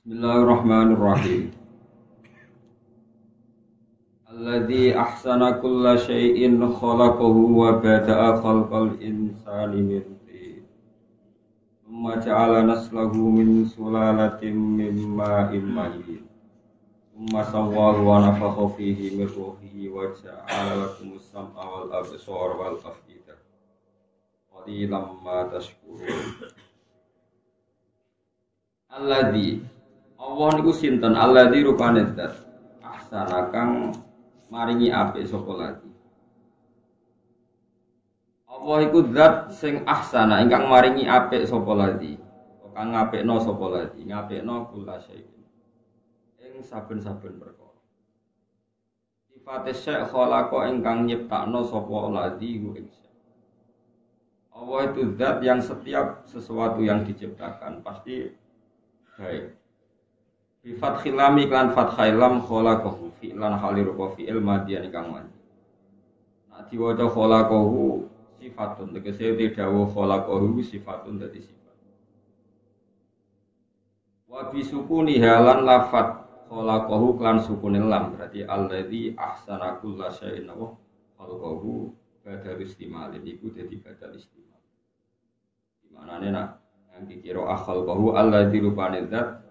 Bismillahirrahmanirrahim. Alladzi ahsana kulla syai'in khalaqahu wa bada'a khalqal insani min tin. Tsumma ja'ala naslahu min sulalatin min ma'in mahin. Tsumma sawwahu wa nafakha fihi min ruhihi wa ja'ala lakumus sam'a wal absara wal af'idah. Qalilan ma tashkurun. Alladzi Allah niku sinten alladzi rupane zat ahsana kang maringi apik sapa lagi. Allah iku zat sing ahsana ingkang maringi apik sapa lagi. Kang ngapikno sapa lagi, ngapikno kula syai'in. Ing saben-saben perkara. Sifate syekh khalaqa ingkang nyiptakno sapa lagi ku ing syekh. Allah itu zat yang setiap sesuatu yang diciptakan pasti baik. Bi fathil lam iklan fathil lam khalaqahu fi'lan halir wa fi'il madiyan kang mandi. Nek diwaca khalaqahu sifatun tegese dawuh khalaqahu sifatun dadi sifat. Wa bi sukuni halan lafat khalaqahu klan sukune lam berarti alladzi ahsana kulla syai'in wa khalaqahu badal istimal iku dadi badal istimal. Di manane nak yang dikira khalaqahu alladzi rupane zat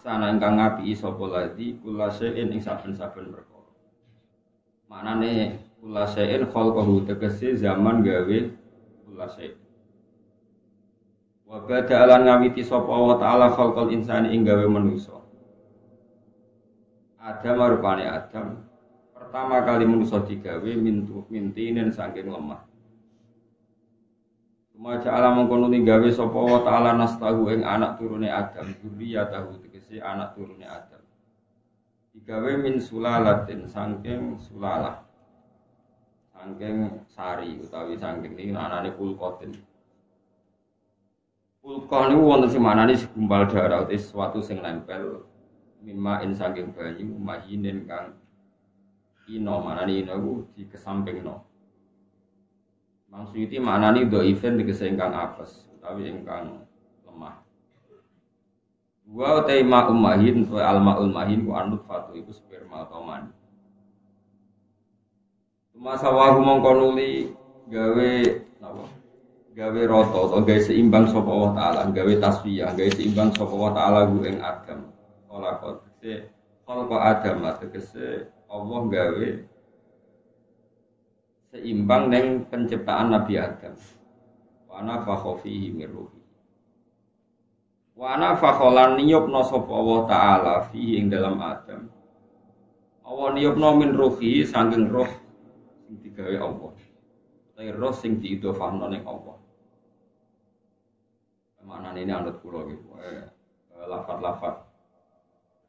sana ingkang ngapi sapa ladi kula syai'in ing saben-saben perkara. Maknane kula syai'in khalqahu tegese zaman gawe kula syai'in. Wa bada'alan ngawiti sapa Allah taala khalqal insani ing gawe manusa. Adam rupane Adam pertama kali manusa digawe mintinen saking lemah. Maca alam mengkono gawe sapa wa taala nastahu ing anak turune Adam, dzurriyyatahu tegese anak turune Adam. Digawe min sulalatin saking sulalah. Saking sari utawi saking iki anane kulqatin. Kulqa niku wonten sing manane segumpal darah utawa sesuatu sing nempel mimmain saking banyu mahinen kang ino manane ino ku dikesampingno. Maksudnya maknanya do'ifin tegese ingkang apes utawi ingkang lemah. Wa utai ma'um mahin wa al-ma'ul mahin ku anut fatu iku sperma atau mani. Masa wahu mongkonuli gawe napa? Gawe rata atau gawe seimbang sapa Allah taala, gawe tasfiyah, gawe seimbang sapa Allah taala ku ing Adam. Kala tegese khalqa Adam tegese Allah gawe seimbang dengan penciptaan Nabi Adam. Wa nafakha fihi min ruhi. Wa nafakha niyupna sapa Allah taala fihi ing dalam Adam. Allah niyupna min ruhi saking roh sing digawe Allah. Utawi roh sing diidhofahno ning Allah. Maknane ini anut kula nggih. Lafaz-lafaz.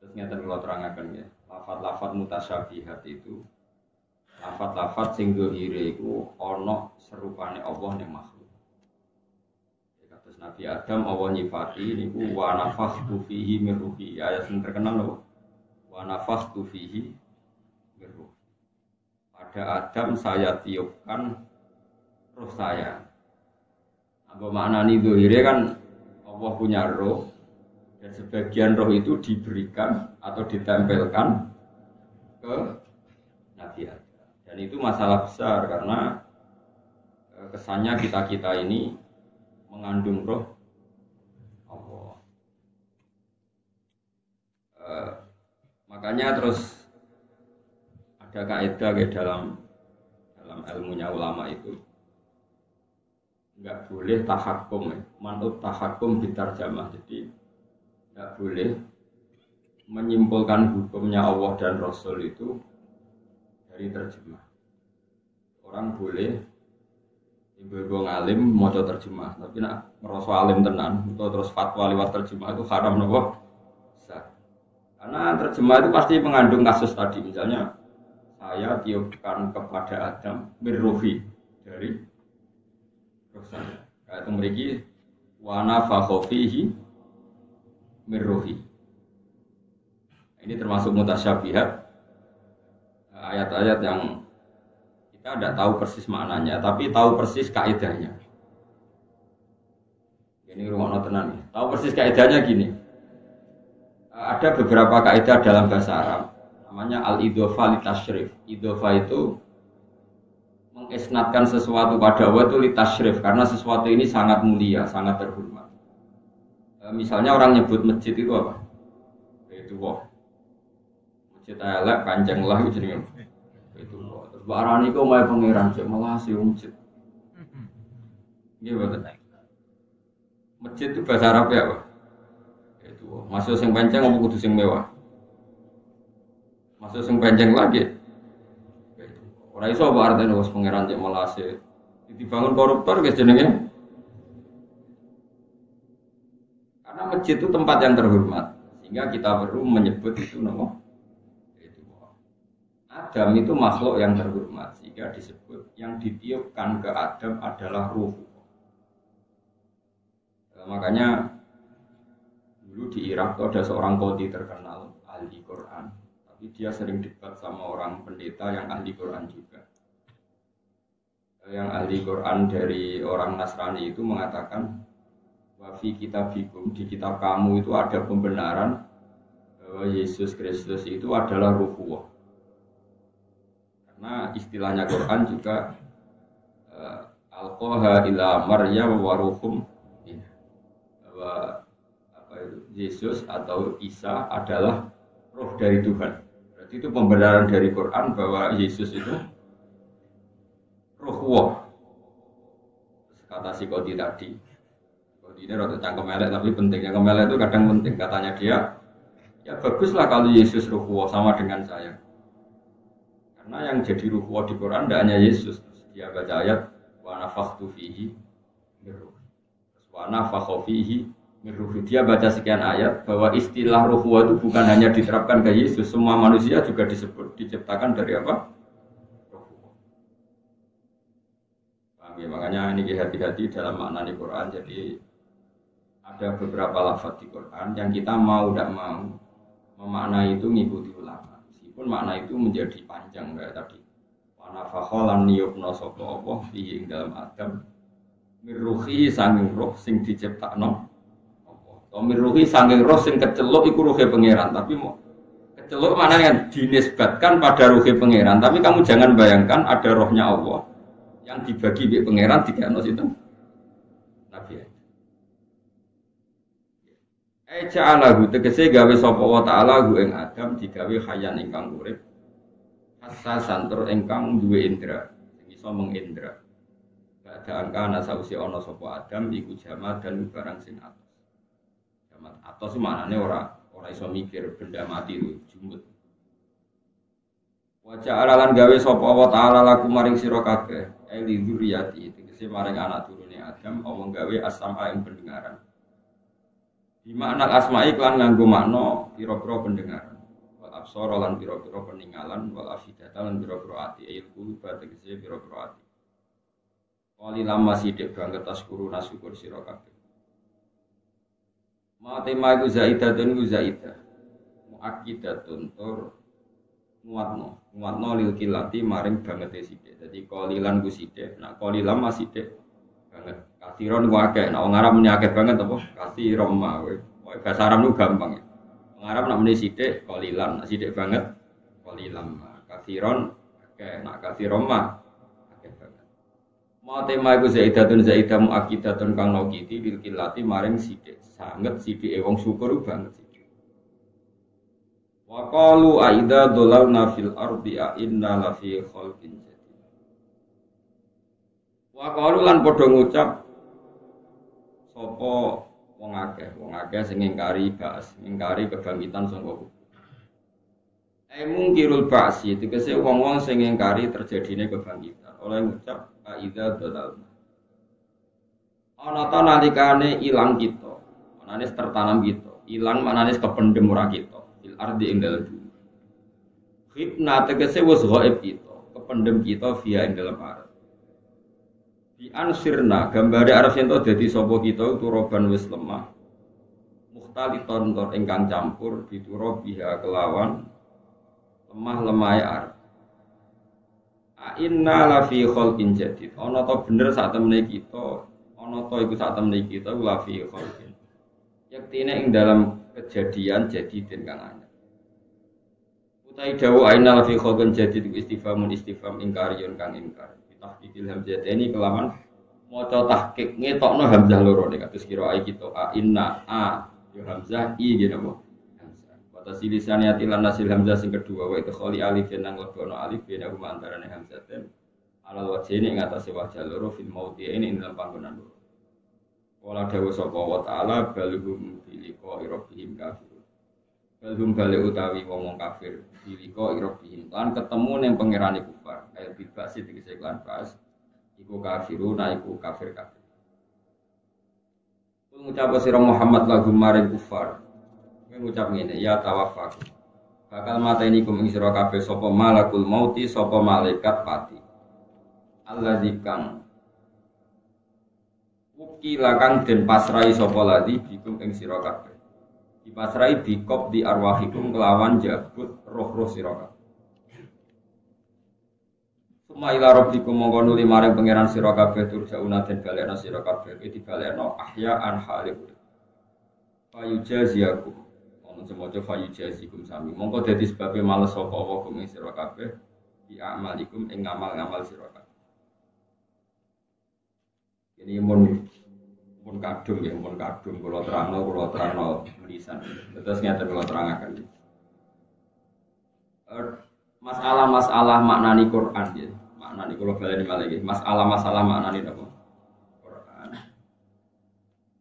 Terus ngeten kula terangaken nggih. Lafaz-lafaz mutasyabihat itu lafat-lafat sing dohire iku ana serupane Allah ning makhluk. Kados Nabi Adam Allah nyifati niku wa nafakhtu fihi min ruhi. Ayat sing terkenal lho. Wa nafakhtu fihi min ruhi. Pada Adam saya tiupkan roh saya. Apa maknane dohire kan Allah punya roh dan sebagian roh itu diberikan atau ditempelkan ke Nabi Adam. Dan itu masalah besar karena kesannya kita ini mengandung roh Allah. Makanya terus ada kaidah dalam ilmunya ulama itu nggak boleh tahakkum, manut tahakkum bitarjamah. Jadi nggak boleh menyimpulkan hukumnya Allah dan Rasul itu dari terjemah. Orang boleh ibu-ibu ngalim maca terjemah, tapi nak merasa alim tenan atau terus fatwa lewat terjemah itu haram nopo? Besar. Karena terjemah itu pasti mengandung kasus tadi, misalnya saya tiupkan kepada Adam mirruhi dari roh saya. Kayak itu mriki wa nafakha fihi mirruhi. Ini termasuk mutasyabihat. Ayat-ayat yang kita tidak tahu persis maknanya, tapi tahu persis kaidahnya. Ini rumah tenan. Tahu persis kaidahnya gini. Ada beberapa kaidah dalam bahasa Arab namanya al-idhofa litasyrif. Idhofa itu mengisnadkan sesuatu pada Allah itu litasyrif karena sesuatu ini sangat mulia, sangat terhormat. Misalnya orang nyebut masjid itu apa? Itu wah. Masjid elek panjang lah itu jenenge. Itu wah. Terus barang iku omahe pangeran cek malah si masjid. Nggih betul. Masjid itu bahasa Arab ya, Pak? Masuk sing panjang apa kudu sing mewah? Masuk sing panjang lagi. Ora iso apa artine wis pangeran cek melase. Dibangun koruptor guys jenenge. Karena masjid itu tempat yang terhormat, sehingga kita perlu menyebut itu nama. Itu. Adam itu makhluk yang terhormat, sehingga disebut yang ditiupkan ke Adam adalah ruh. Makanya dulu di Irak ada seorang qadhi terkenal ahli Quran, tapi dia sering debat sama orang pendeta yang ahli Quran juga. Yang ahli Quran dari orang Nasrani itu mengatakan wa fi kitabikum, di kitab kamu itu ada pembenaran bahwa Yesus Kristus itu adalah ruhullah. Karena istilahnya Quran juga alqaha ila Maryam wa ruhum, bahwa Yesus atau Isa adalah roh dari Tuhan. Berarti itu pembenaran dari Quran bahwa Yesus itu roh Allah. Kata si Qadhi tadi. Qadhi ini rada cangkem elek tapi penting. Yang elek itu kadang penting. Katanya dia, ya baguslah kalau Yesus roh Allah sama dengan saya. Karena yang jadi roh Allah di Quran tidak hanya Yesus. Dia baca ayat wa nafakhtu fihi min ruh. Wa nafakha fihi min ruh. Dia baca sekian ayat bahwa istilah ruh Allah itu bukan hanya diterapkan ke Yesus, semua manusia juga disebut diciptakan dari apa? Ruh Allah. Paham ya? Makanya ini hati-hati dalam makna di Quran. Jadi ada beberapa lafaz di Quran yang kita mau tidak mau memaknai itu mengikuti ulama. Meskipun makna itu menjadi panjang kayak tadi. Wa nafakha lan niyupna sapa Allah fihi ing dalam Adam miruhi sanging roh sing diciptakno apa. Miruhi sanging roh sing keceluk iku ruhe pangeran, tapi mau keceluk mana yang dinisbatkan pada ruhe pangeran, tapi kamu jangan bayangkan ada rohnya Allah yang dibagi di pangeran dikano situ Nabi. Ja'alahu tegese gawe sapa wa ta'ala hu ing Adam digawe hayan ingkang urip hasasan tur ingkang duwe indra sing iso mengindra. Ada angka nasausi ono sopo Adam iku jamat dan barang sing atos. Jamat atos maknane ora iso mikir benda mati itu jumut. Wajah alalan gawe sopo Allah Ta'ala laku maring sira kabeh eli dzurriyyati tegese maring anak turune Adam omong gawe as-sam'a ing pendengaran. Di makna asma'i lan nganggo makna pira-pira pendengaran. Wal absara lan pira-pira peninggalan wal afidata lan pira-pira ati ilmu tegese pira-pira ati. Wali lama sidik banget askuru nasyukur sira kabeh. Matema iku zaidatun iku zaidah. Muakkidatun tur nguatno lil kilati maring bangete sidik. Dadi qalilan ku sidik, nek qalilan masih sidik banget. Kathiron ku akeh, nek wong Arab muni akeh banget apa? Kathiron mah kowe. Bahasa Arab lu gampang ya. Wong Arab nek muni sidik qalilan, nek sidik banget qalilan. Kathiron akeh, nek kathiron mah mau tema iku zaidatun zaidah muakidatun kang nokiti bil kilati maring sithik sanget sithike wong syukur banget sithik. Wa qalu aida dolalna fil ardi a inna la fi khalqin jadid. Wa qalu lan padha ngucap sapa wong akeh sing ngingkari ba'as, ngingkari kebangkitan sangka kubur. Mungkirul ba'si tegese wong-wong sing ngingkari terjadine kebangkitan oleh ngucap aida dalal. Ana ta nalikane ilang kita, manane tertanam kita, ilang manane kependem ora kita, fil ardi ing dalem bumi. Khibna tegese wis ghaib kita, kependem kita via ing dalem arep. Bi ansirna gambare arep yen to dadi sapa kita turoban wis lemah. Mukhtaliton tur ingkang campur dituro biha kelawan lemah-lemahe arep. Inna la fi khalqin jadid. Ana ta bener sak temene kita, ana ta iku sak temene kita la fi khalqin. Yektine ing dalam kejadian jadi den kang anyar. Utai dawu ainal fi khadan jadi istifhamun istifham ingkariyun kang ingkar. Tahqiqil hamzah ini kelaman maca tahqiq ngetokno hamzah loro nek kados kira ai kita inna ya hamzah i nggih napa hamzah. Wa tasilisani atilan nasil hamzah sing kedua wa khali alif nang lebono alif beda kuma antarane hamzah ten alal wajhini ing atase wajah loro fil maudhi ini ing dalam panggonan loro. Wala dawu sapa wa ta'ala balhum biliqa rabbihim kafirun. Balhum bali utawi wong kafir biliqa rabbihim lan ketemu ning pangerane kufar. Ayat bibasi tegese iklan pas iku kafirun iku kafir. Kul ngucap sira Muhammad lahum maring kufar. Kowe ngucap ngene ya tawaffaq. Bakal mateni kum ing sira kabeh sapa malakul mauti sapa malaikat pati. Allazi kang ukila kang den pasrai sapa ladi bikum ing sira kabeh. Dipasrai bikop di arwahikum kelawan jabut roh-roh sira kabeh. Suma ila rabbikum mongko nuli maring pangeran sira kabeh turjauna den balekna sira kabeh iki dibalekno ahya'an halih. Fayujaziakum ono semoco fayujazikum sami. Mongko dadi sebabe males sapa Allah kum ing sira kabeh di amalikum ing ngamal-ngamal sira kabeh. Ini mun kadung ya, mun kadung kula terangno menisan. Terus ngeten kula terangaken. Masalah-masalah maknani Quran ya. Maknani kula baleni malih nggih. Masalah-masalah maknani napa? Quran.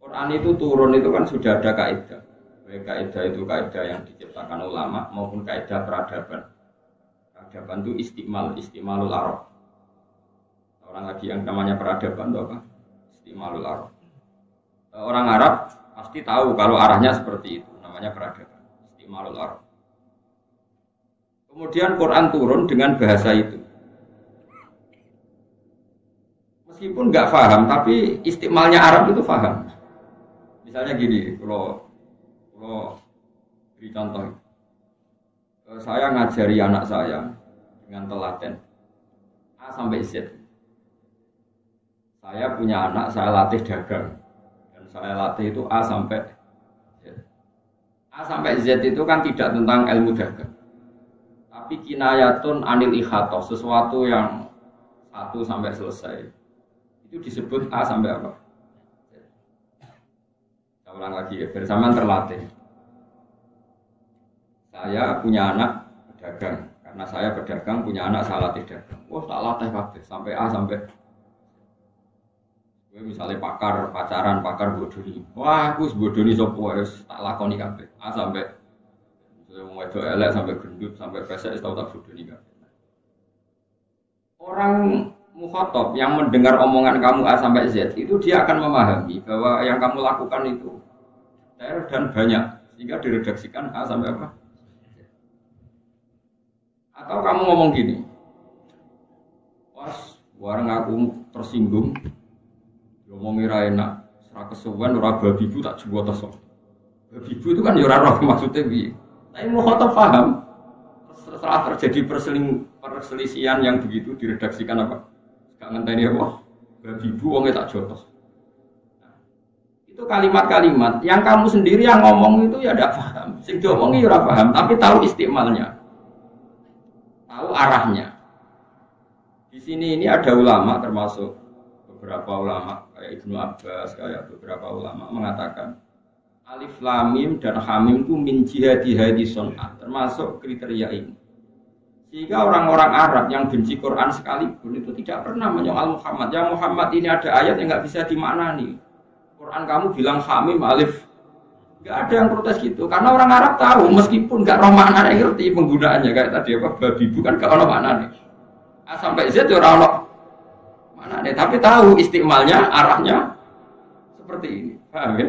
Quran itu turun itu kan sudah ada kaidah. Baik kaidah itu kaidah yang diciptakan ulama maupun kaidah peradaban. Peradaban itu istimalul Arab. Orang lagi yang namanya peradaban itu apa? Istimalul Arab. Orang Arab pasti tahu kalau arahnya seperti itu, namanya peradaban. Istimalul Arab. Kemudian Quran turun dengan bahasa itu. Meskipun nggak paham, tapi istimalnya Arab itu paham. Misalnya gini, kalau beri contoh, saya ngajari anak saya dengan telaten A sampai Z. Saya punya anak, saya latih dagang, dan saya latih itu A sampai Z. A sampai Z itu kan tidak tentang ilmu dagang, tapi kinayatun anil ikhatoh, sesuatu yang 1 sampai selesai. Itu disebut A sampai apa? Saya ulang lagi ya, bersamaan terlatih. Saya punya anak pedagang, karena saya pedagang punya anak saya latih dagang. Wah, tak latih kabeh sampai A sampai. Gue misalnya pacaran bodoni. Wah, aku bodoni sapa wis tak lakoni kabeh. A sampai wong wedok elek sampai gendut sampai pesek tau tak bodoni kabeh. Orang mukhatab yang mendengar omongan kamu A sampai Z itu dia akan memahami bahwa yang kamu lakukan itu detail dan banyak sehingga diredaksikan A sampai apa? Atau kamu ngomong gini, was, warang aku tersinggung, ngomongin enak, serak kesuwen, ora babi bu tak coba tos. Babi bu itu kan ora roh maksudnya bi. Tapi mukhatab paham. Setelah terjadi perselisihan yang begitu diredaksikan apa? Gak ngenteni apa? Babi bu wongnya tak jotos. Nah, itu kalimat-kalimat yang kamu sendiri yang ngomong itu ya tidak paham. Sing diomongi ya ora paham, tapi tahu istimalnya. Tahu arahnya. Di sini ini ada ulama termasuk beberapa ulama kayak Ibnu Abbas, kayak beberapa ulama mengatakan alif lam mim dan hamim itu min jihadi sun'ah, termasuk kriteria ini. Sehingga orang-orang Arab yang benci Quran sekalipun itu tidak pernah menyoal Muhammad. Ya Muhammad ini ada ayat yang nggak bisa dimaknani. Quran kamu bilang hamim alif, nggak ada yang protes gitu. Karena orang Arab tahu meskipun nggak roh maknanya ngerti penggunaannya kayak tadi apa babi bukan nggak roh maknanya. A sampai Z itu roh maknanya, tapi tahu istimalnya arahnya seperti ini. Paham ya?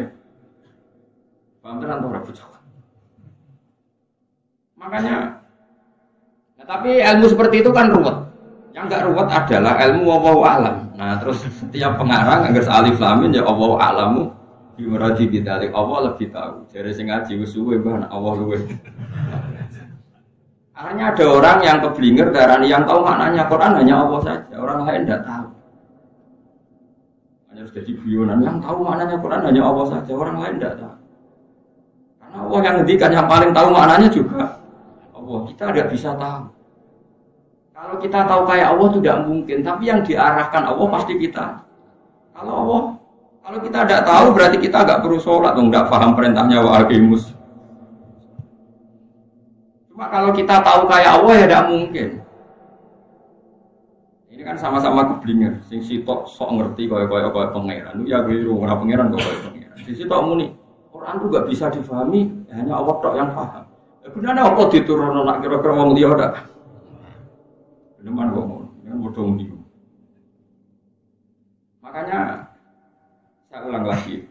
Paham tenan ora bocah. Makanya nah, tapi ilmu seperti itu kan ruwet. Yang enggak ruwet adalah ilmu wallahu alam. Nah, terus setiap pengarang anggar alif lam mim ya wallahu alamu bi muradi bidzalik. Allah lebih tahu. Jare sing ngaji wis suwe mbah Allah luwih. Akhirnya ada orang yang keblinger darani yang tahu maknanya Quran hanya Allah saja. Orang lain tidak tahu. Hanya sudah jadi guyonan yang tahu maknanya Quran hanya Allah saja. Orang lain tidak tahu. Karena Allah yang ngendikan, yang paling tahu maknanya juga Allah. Kita tidak bisa tahu. Kalau kita tahu kayak Allah itu tidak mungkin, tapi yang diarahkan Allah pasti kita. Kalau kita tidak tahu berarti kita nggak perlu sholat, nggak paham perintahnya wa aqimus. Cuma kalau kita tahu kayak Allah ya tidak mungkin. Ini kan sama-sama keblinger. Sing sitok sok ngerti kaya pangeran. Ya keliru ora pangeran kok kaya pangeran. Sing sitok muni Quran itu nggak bisa difahami, hanya Allah tok yang paham. Gunane apa diturunno nak kira-kira wong liya ndak? Beneran kok ngono. Kan padha muni. Makanya saya ulang lagi.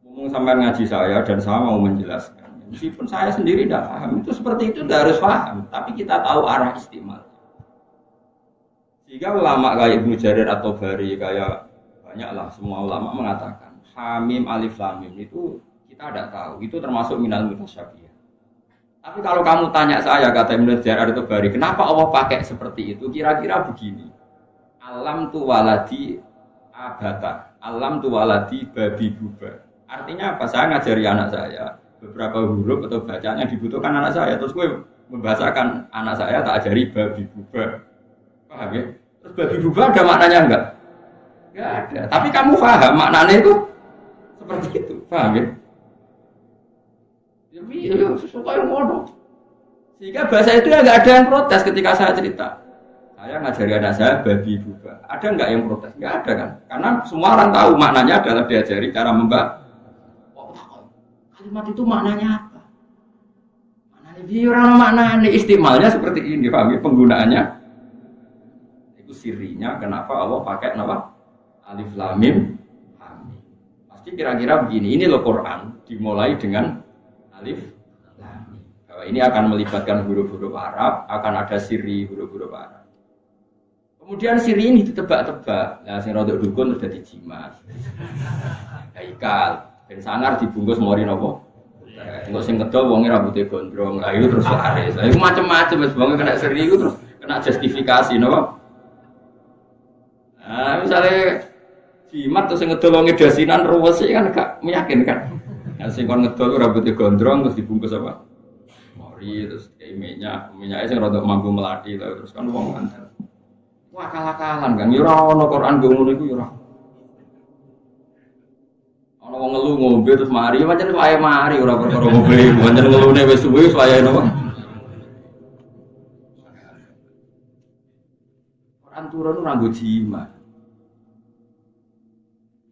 Ngomong sampai ngaji saya dan saya mau menjelaskan. Meskipun saya sendiri tidak paham, itu seperti itu tidak harus paham. Tapi kita tahu arah istimal. Sehingga ulama kayak Ibnu Jarir atau Bari kayak banyaklah semua ulama mengatakan Hamim Alif Lam Mim itu kita tidak tahu. Itu termasuk minal mutasyabih. Tapi kalau kamu tanya saya kata Ibnu Jarir atau Bari, kenapa Allah pakai seperti itu? Kira-kira begini. Alam tu waladi abata, alam tu waladi babi buba. Artinya apa? Saya ngajari anak saya beberapa huruf atau bacaan yang dibutuhkan anak saya. Terus gue membahasakan anak saya tak ajari babi buba. Paham ya? Terus babi buba ada maknanya enggak? Enggak ada. Tapi kamu paham maknanya itu seperti itu. Paham ya? Jadi ya sesuatu yang ngono. Sehingga bahasa itu ya enggak ada yang protes ketika saya cerita. Saya ngajari anak saya babi buba. Ada enggak yang protes? Enggak ada kan? Karena semua orang tahu maknanya adalah diajari cara membaca. Kalimat itu maknanya apa? Maknanya orang maknanya istimalnya seperti ini, paham ya? Penggunaannya itu sirinya. Kenapa Allah pakai nama Alif Lam Mim? Pasti kira-kira begini. Ini loh Quran dimulai dengan Alif Lam Mim. Bahwa ini akan melibatkan huruf-huruf Arab, akan ada siri huruf-huruf Arab. Kemudian siri ini ditebak-tebak. Nah, sing rodok dukun sudah dijimat. Haikal. Ben sangar dibungkus mori napa? Engko sing kedol wonge rambutnya gondrong. Lah itu terus waris. Lah iku macam-macam wis wonge kena seri iku terus kena justifikasi napa? Nah, misalnya jimat terus sing ngedol wonge dasinan ruwes kan gak meyakinkan. Nah, sing kon ngedol rambutnya gondrong terus dibungkus apa? Mori terus kayak minyaknya sing rada mampu melati terus kan wong ngandel. Wah kalah-kalan kan ya ora ono Quran ngono iku ya ora. Ana wong ngelu ngombe terus mari, pancen wae mari ora perkara ngombe, pancen ngelune wis suwe wae napa. Quran turun ora nggo jimat.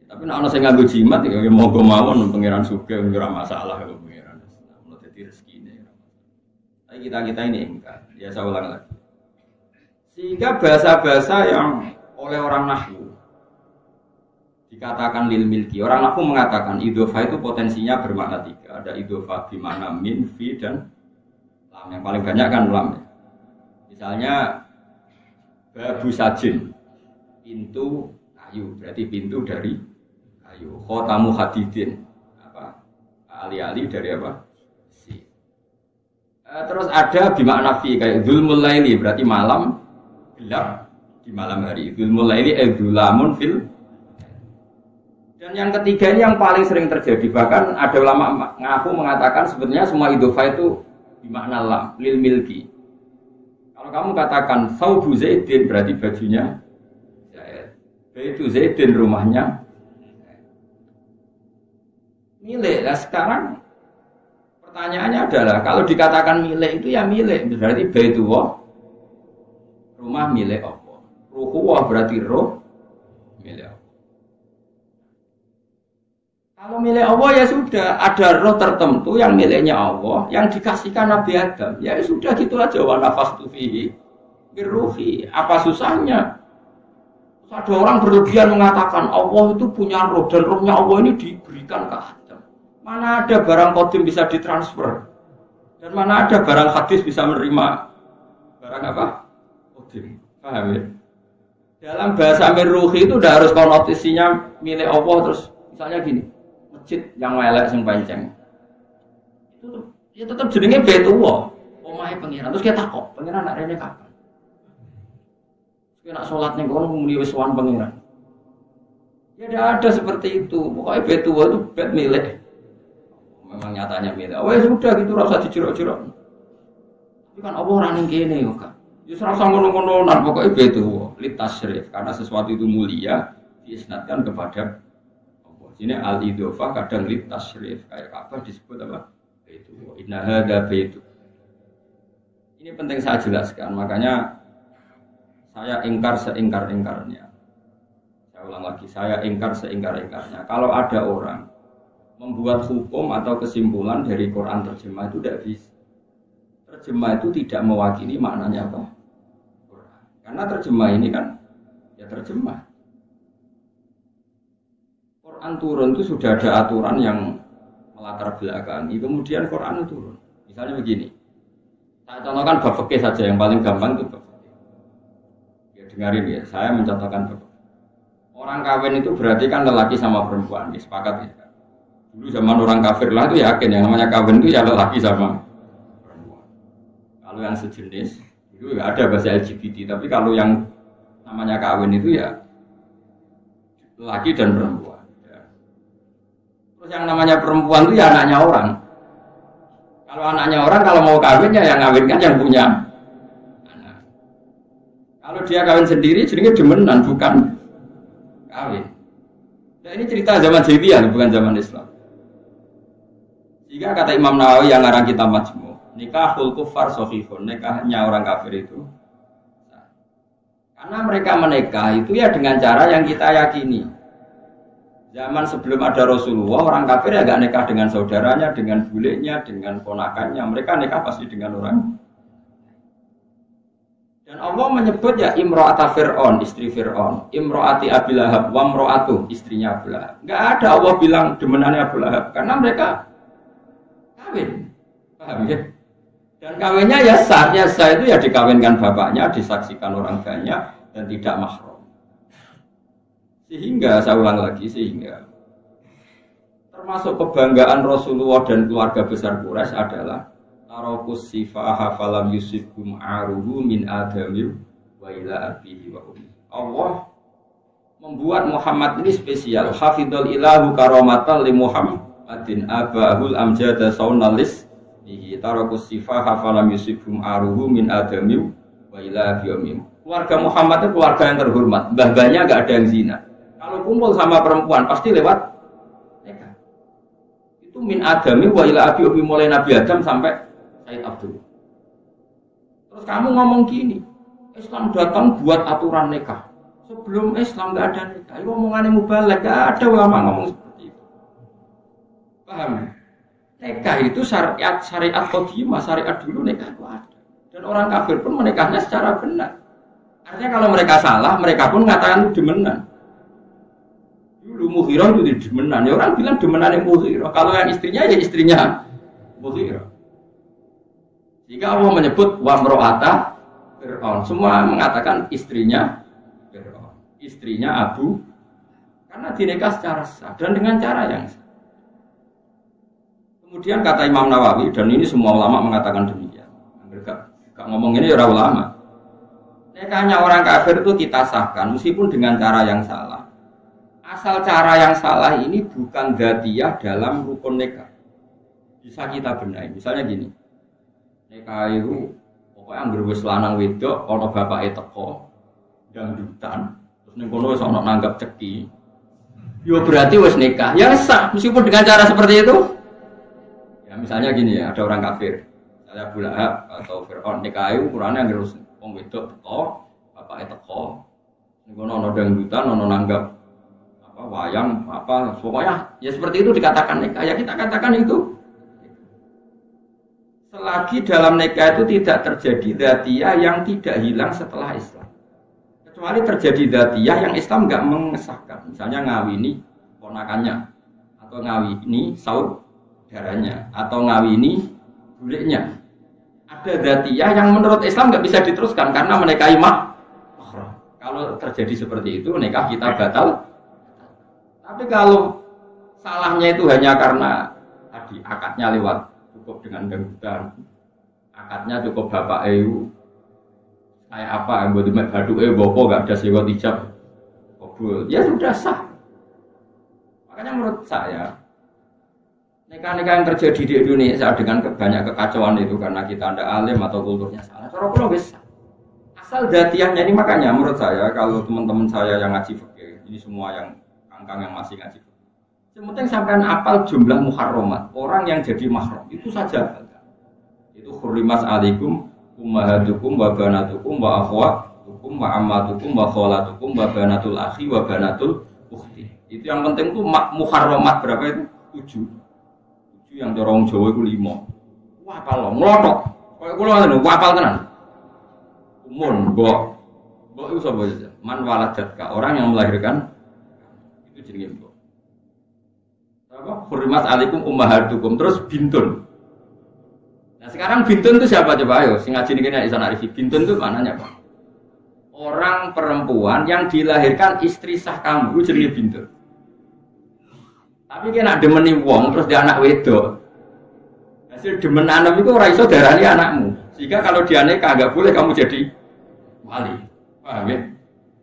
Tapi nek ana sing nganggo jimat ya monggo mawon pangeran sugih ora masalah kok pangeran. Ono dadi rezekine. Tapi kita ini enggak. Ya saya ulang lagi. Sehingga bahasa-bahasa yang oleh orang nahwu dikatakan lil milki. Orang nahwu mengatakan idhofah itu potensinya bermakna tiga. Ada idhofah bermakna min, fi, dan lam. Yang paling banyak kan lam. Misalnya babu sajin, pintu kayu, berarti pintu dari kayu. Khotamu hadidin, apa? Ali-ali dari apa? Si. Terus ada bermakna fi, kayak dzulmul laili, berarti malam gelap di malam hari. Dzulmul laili dzulamun fil. Dan yang ketiga ini yang paling sering terjadi, bahkan ada ulama ngaku mengatakan sebenarnya semua idhofah itu bermakna lam, lil milki. Kalau kamu katakan saubu Zaidin berarti bajunya Zaid. Baitu Zaidin rumahnya milik. Nah sekarang pertanyaannya adalah kalau dikatakan milik itu ya milik, berarti baitullah rumah milik Allah. Ruhuwah berarti roh milik Allah. Kalau milik Allah ya sudah, ada roh tertentu yang miliknya Allah, yang dikasihkan Nabi Adam. Ya sudah gitu aja, wa nafakhtu fihi birruhi. Apa susahnya? Ada orang berlebihan mengatakan Allah itu punya roh dan rohnya Allah ini diberikan ke Adam. Mana ada barang qadim bisa ditransfer? Dan mana ada barang hadis bisa menerima barang apa? Qadim. Paham ya? Dalam bahasa mirruhi itu udah harus konotasinya milik Allah terus misalnya gini. Masjid yang melek sing panceng. Itu ya tetap jenenge Baitullah. Omahe pangeran. Terus kita takok, pangeran nak rene kapan? Kita nak salat ning kono muni wis sowan pangeran. Ya tidak ada seperti itu. Pokoknya Baitullah itu bait milik. Memang nyatanya beda. Oh ya sudah gitu rasa dijerok-jerok. Itu kan Allah orang yang kene yo kan. Ya serasa ngono-ngononan pokoknya begitu. Litasyrif karena sesuatu itu mulia diisnadkan kepada Allah. Sini al-idhofah kadang litasyrif kayak Ka'bah disebut apa? Itu. Inna hadza baitu. Ini penting saya jelaskan, makanya saya ingkar seingkar-ingkarnya. Saya ulang lagi, saya ingkar seingkar-ingkarnya. Kalau ada orang membuat hukum atau kesimpulan dari Quran terjemah itu tidak bisa. Terjemah itu tidak mewakili maknanya apa? Quran. Karena terjemah ini kan ya terjemah. Quran turun itu sudah ada aturan yang melatar belakangi. Kemudian Quran itu turun. Misalnya begini. Saya contohkan bab fikih saja yang paling gampang itu bab fikih. Ya dengarin ya, saya mencontohkan bab. Orang kawin itu berarti kan lelaki sama perempuan, ya, sepakat ya. Dulu zaman orang kafir lah itu yakin yang namanya kawin itu ya lelaki sama perempuan. Kalau yang sejenis itu nggak ada bahasa LGBT, tapi kalau yang namanya kawin itu ya lelaki dan perempuan. Ya. Terus yang namanya perempuan itu ya anaknya orang. Kalau anaknya orang kalau mau kawinnya yang ngawinkan yang punya anak. Kalau dia kawin sendiri jadinya demenan bukan kawin. Nah, ini cerita zaman jahiliyah bukan zaman Islam. Jika kata Imam Nawawi yang ngarang kitab Majmu', nikahul kufar sahihun, nikahnya orang kafir itu. Karena mereka menikah itu ya dengan cara yang kita yakini. Zaman sebelum ada Rasulullah, orang kafir ya gak nikah dengan saudaranya, dengan bulenya, dengan ponakannya. Mereka nikah pasti dengan orang. Dan Allah menyebut ya imro'ata Fir'aun, istri Fir'aun, imro'ati Abi Lahab, wa imro'atu, istrinya Abu Lahab. Gak ada Allah bilang demenannya Abu Lahab, karena mereka kawin. Paham ya? Dan kawinnya ya sah itu ya dikawinkan bapaknya, disaksikan orang banyak, dan tidak mahram. Sehingga, saya ulang lagi, sehingga termasuk kebanggaan Rasulullah dan keluarga besar Quraisy adalah Tarokus sifaha falam yusibkum aruhu min adami wa ila abihi wa ummi. Allah membuat Muhammad ini spesial. Hafidhul ilahu karamatan li Muhammadin abahul amjada saunalis nihi tarokus sifaha falam yusibkum aruhu min adami wa ila abihi wa ummi. Keluarga Muhammad itu keluarga yang terhormat. Mbah-mbahnya enggak ada yang zina. Kalau kumpul sama perempuan pasti lewat nikah. Itu min adami wa ila abihi wa ummi mulai Nabi Adam sampai Said Abdul. Terus kamu ngomong gini, Islam datang buat aturan nikah. Sebelum Islam nggak ada nikah. Ini omongannya mubalak, nggak ada ulama ngomong seperti itu. Paham? Nikah itu syariat qadimah, syariat dulu nikah itu ada. Dan orang kafir pun menikahnya secara benar. Artinya kalau mereka salah, mereka pun mengatakan itu demenan. Dulu Mughirah itu demenan. Ya orang bilang demenan yang Mughirah. Kalau yang istrinya ya istrinya Mughirah. Jika Allah menyebut wa mro'ata Fir'aun, semua mengatakan istrinya Fir'aun, istrinya Abu, karena dinikah secara sah dan dengan cara yang sah. Kemudian kata Imam Nawawi, dan ini semua ulama mengatakan demikian. Enggak ngomong ini orang ulama. Nikahnya orang kafir itu kita sahkan, meskipun dengan cara yang salah. Asal cara yang salah ini bukan dzatiyah dalam rukun nikah. Bisa kita benahi. Misalnya gini. Nikah itu pokoknya anggere wis lanang wedok ana bapake teko dangdutan terus ning kono wis ana nanggap ceki. Ya berarti wis nikah. Ya sah meskipun dengan cara seperti itu. Ya misalnya gini ya, ada orang kafir. Saya Abu Lahab atau Fir'aun nikah itu ukurane anggere wong wedok teko, bapake teko. Ning kono ana dangdutan, ana nanggap apa wayang apa pokoknya ya seperti itu dikatakan nikah. Ya kita katakan itu. Selagi dalam nikah itu tidak terjadi dzatiyah yang tidak hilang setelah Islam. Kecuali terjadi dzatiyah yang Islam enggak mengesahkan. Misalnya ngawini ponakannya atau ngawini saudaranya atau ngawini buliknya. Ada dzatiyah yang menurut Islam enggak bisa diteruskan karena menikahi mahram. Kalau terjadi seperti itu nikah kita batal. Tapi kalau salahnya itu hanya karena tadi akadnya lewat cukup dengan dangdutan, akadnya cukup bapak kayak apa yang buat demek badu bopo gak ada sewot hijab kabul, ya sudah sah. Makanya menurut saya Nikah-nikah yang terjadi di Indonesia dengan banyak kekacauan itu karena kita ada alim atau kulturnya salah. Cara kula wis asal datiahnya ini, makanya menurut saya kalau teman-teman saya yang ngaji fikih, ini semua yang kangkang yang masih ngaji fikih, yang penting sampean apal jumlah muharramat, orang yang jadi mahram itu saja. Itu hurrimat alaikum ummahatukum wa banatukum wa akhwatukum wa ammatukum wa khalatukum wa banatul akhi wa banatul ukhti. Itu yang penting tuh muharramat berapa itu? 7. Yang dorong Jawa itu 5. Wah, kalau ngelotok. Kayak kula ngono, apal tenan. Umun, mbok itu sapa aja? Man waladatka, orang yang melahirkan itu jenenge mbok. Apa? Hurrimat alaikum ummahatukum, terus bintun. Nah, sekarang bintun itu siapa coba ayo? Sing ngaji niki nek iso arifi. Bintun itu maknanya apa? Orang perempuan yang dilahirkan istri sah kamu itu jenenge bintun. Tapi kena demeni wong terus dia anak wedok. Hasil demen anak itu ora iso darani anakmu. Sehingga kalau dia nikah enggak boleh kamu jadi wali. Paham ya?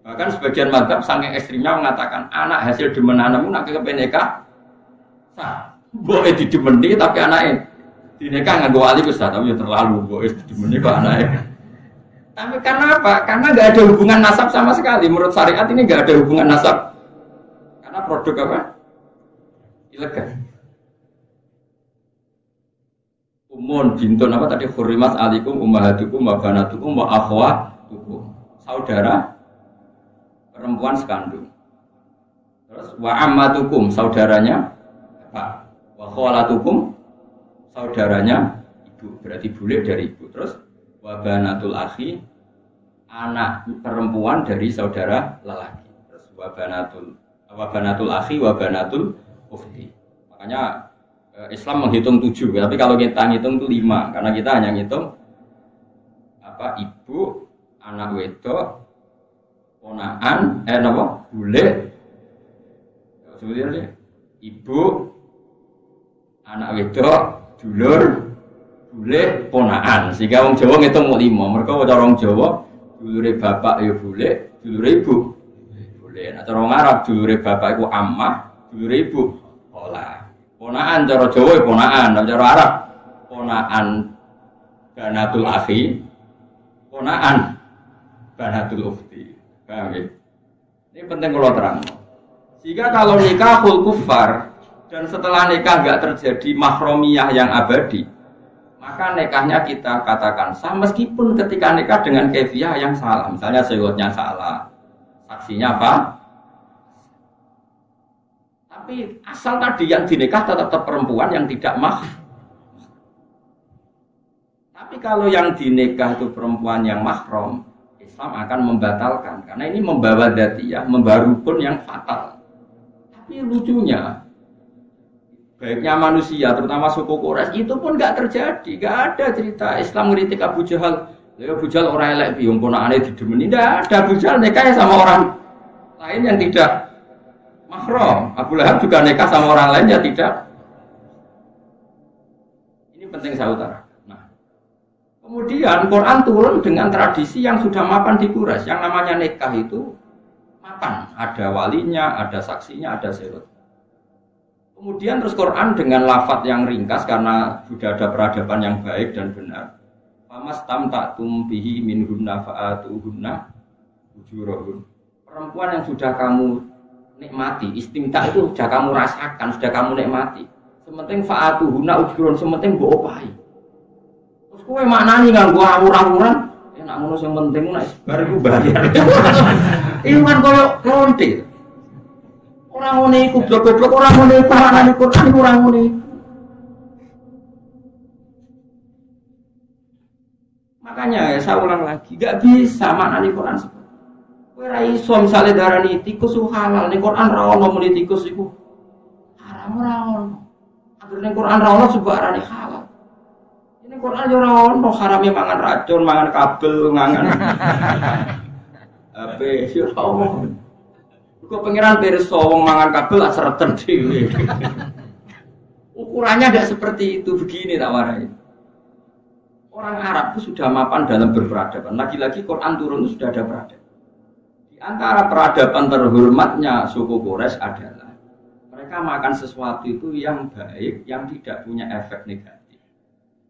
Bahkan sebagian madzhab saking ekstrimnya mengatakan anak hasil demen anakmu nak kepen nikah sah. Boleh didemeni tapi anaknya dinikah nganggo wali wis tapi ya terlalu boleh didemeni kok anaknya. Tapi karena apa? Karena enggak ada hubungan nasab sama sekali. Menurut syariat ini enggak ada hubungan nasab. Karena produk apa? Ilegal. Umun bintun apa tadi hurrimat alaikum ummahatukum wa banatukum wa akhwatukum. Saudara perempuan sekandung. Terus wa ammatukum saudaranya apa? Wa khalatukum saudaranya ibu, berarti bule dari ibu. Terus wa banatul akhi anak perempuan dari saudara lelaki. Terus wa banatul akhi wa banatul ukhti. Makanya Islam menghitung 7, tapi kalau kita ngitung itu 5, karena kita hanya ngitung apa ibu, anak wedok, ponaan, apa? Bule. Sebenarnya ibu, anak wedok, dulur, bule, ponaan. Sehingga wong Jawa ngitung mau 5. Mereka cara wong Jawa dulure bapak ya bule, dulure ibu bule. Nah cara wong Arab dulure bapak iku ammah, dulure ibu olah. Ponaan cara Jawa ponaan, cara Arab ponaan banatul akhi, ponaan banatul ukhti. Paham ya? Ini penting kalau terang. Sehingga kalau nikahul kufar dan setelah nikah enggak terjadi mahromiyah yang abadi, maka nikahnya kita katakan sah meskipun ketika nikah dengan kaifiah yang salah. Misalnya syaratnya salah, saksinya apa? Tapi asal tadi yang dinikah tetap perempuan yang tidak mahram. Tapi kalau yang dinikah itu perempuan yang mahram, Islam akan membatalkan karena ini membawa dzatiyah, membawa rukun yang fatal. Tapi lucunya, baiknya manusia, terutama suku Quraisy itu pun nggak terjadi, nggak ada cerita Islam ngeritik Abu Jahal. Abu Jahal orang elek, biung ponakane didemeni, nggak ada. Abu Jahal nikah sama orang lain yang tidak mahram. Abu Lahab juga nikah sama orang lain yang tidak. Ini penting saya utarakan. Nah, kemudian Quran turun dengan tradisi yang sudah mapan di Quraisy. Yang namanya nikah itu mapan, ada walinya, ada saksinya, ada syarat. Kemudian terus Quran dengan lafadz yang ringkas karena sudah ada peradaban yang baik dan benar. Famastamta'tum bihi minhunna fa'atuhunna ujurahun. Perempuan yang sudah kamu nikmati, istimta itu sudah kamu rasakan, sudah kamu nikmati. Sementing fa'atuhunna ujurahun, sementing mbok opahi. Terus kowe maknani nganggo awur-awuran, enak ngono sing penting nek bar iku bayar. Iku kan koyo lonte. Ora ngene iku goblok-goblok, ora ngene iku maknane Quran ora ngene. Makanya ya saya ulang lagi, enggak bisa maknane Quran seperti itu. Kowe ra iso misale darani tikus halal, ning Quran ra ono muni tikus iku haram ora ono. Agar ning Quran ra ono sebab arane halal. Ini Quran yo ora ono harame mangan racun, mangan kabel, mangan apa yo ora ono. Kok pengiran pirsa wong mangan kabel lah sereten dhewe. Ukurannya tidak seperti itu, begini tak warai. Orang Arab itu sudah mapan dalam berperadaban. Lagi-lagi Quran turun itu sudah ada peradaban. Di antara peradaban terhormatnya suku Quraisy adalah mereka mereka makan sesuatu itu yang baik, yang tidak punya efek negatif.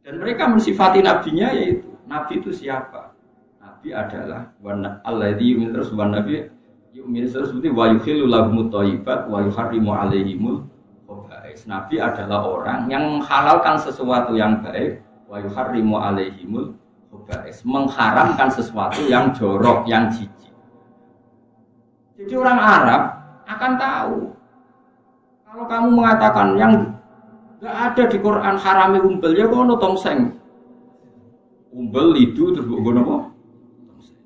Dan mereka mensifati nabinya yaitu, nabi itu siapa? Nabi adalah alladzi yu'minu terus nabi yu'minu terus wa yuhillu lahumut thayyibat wa yuharrimu 'alaihimul khaba'is. Nabi adalah orang yang menghalalkan sesuatu yang baik, wa yuharrimu 'alaihimul khaba'is, mengharamkan sesuatu yang jorok, yang jijik. Jadi orang Arab akan tahu kalau kamu mengatakan yang enggak ada di Quran harame umbel ya kono tongseng. Umbel lidu terus mbok apa? Tongseng.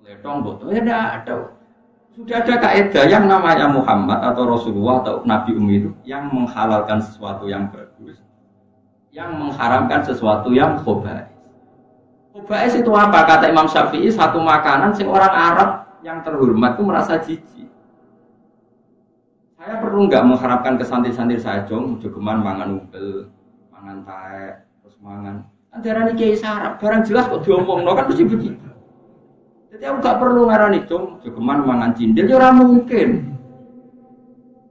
Letong botol ya enggak ada. Sudah ada kaidah yang namanya Muhammad atau Rasulullah atau Nabi itu yang menghalalkan sesuatu yang bagus, yang mengharamkan sesuatu yang khaba'is. Khaba'is itu apa? Kata Imam Syafi'i, satu makanan sing orang Arab yang terhormat itu merasa jijik. Saya perlu nggak mengharapkan ke santri-santri saya jong, jogeman mangan umbel, mangan taek, terus mangan. Antarane kiai sarap, barang jelas kok diomongno kan mesti begitu. Jadi aku nggak perlu ngarani jong, jogeman mangan cindil, ya ora mungkin.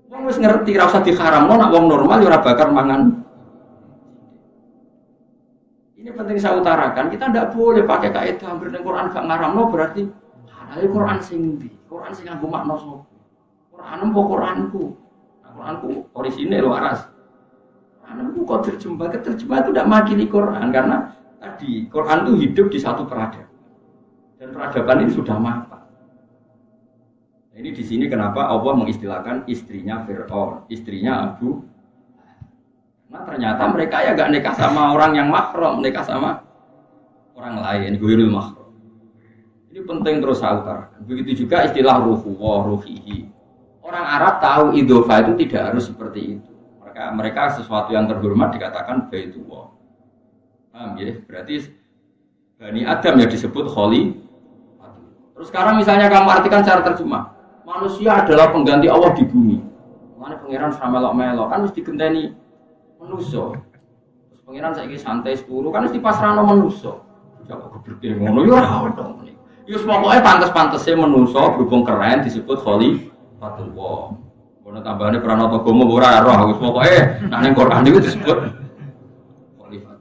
Wong wis ngerti ora usah diharamno, nak wong normal ya ora bakar mangan. Ini penting saya utarakan, kita tidak boleh pakai kaidah hampir ning Quran gak ngaramno berarti halal Quran sing ndi? Quran sing nganggo makna sapa? Quran apa Quranku? Nah, Quranku orisinil waras. Quranku kok terjemah itu tidak makili Quran karena tadi Quran itu hidup di satu peradaban dan peradaban ini sudah mapan. Nah, ini di sini kenapa Allah mengistilahkan istrinya Fir'aun, istrinya Abu. Nah ternyata mereka ya gak nikah sama orang yang mahram, nikah sama orang lain, ghairul mahram. Ini penting terus saya utarakan. Begitu juga istilah ruhuwah, ruhihi. Orang Arab tahu idhofah itu tidak harus seperti itu. Mereka sesuatu yang terhormat dikatakan baitullah. Paham ya? Berarti Bani Adam ya disebut kholi. Terus sekarang misalnya kamu artikan secara terjemah, manusia adalah pengganti Allah di bumi. Mana pangeran melok-melok kan harus digenteni manusia. Terus pangeran saiki santai 10 kan harus dipasrahno manusia. Jago keberke ngono ya ora ono. Ya pokoke pantes-pantese manusia berhubung keren disebut kholi. Fatullah. Kono tambahane pranata agama ora roh wis pokoke nek ning Quran itu disebut khalifat.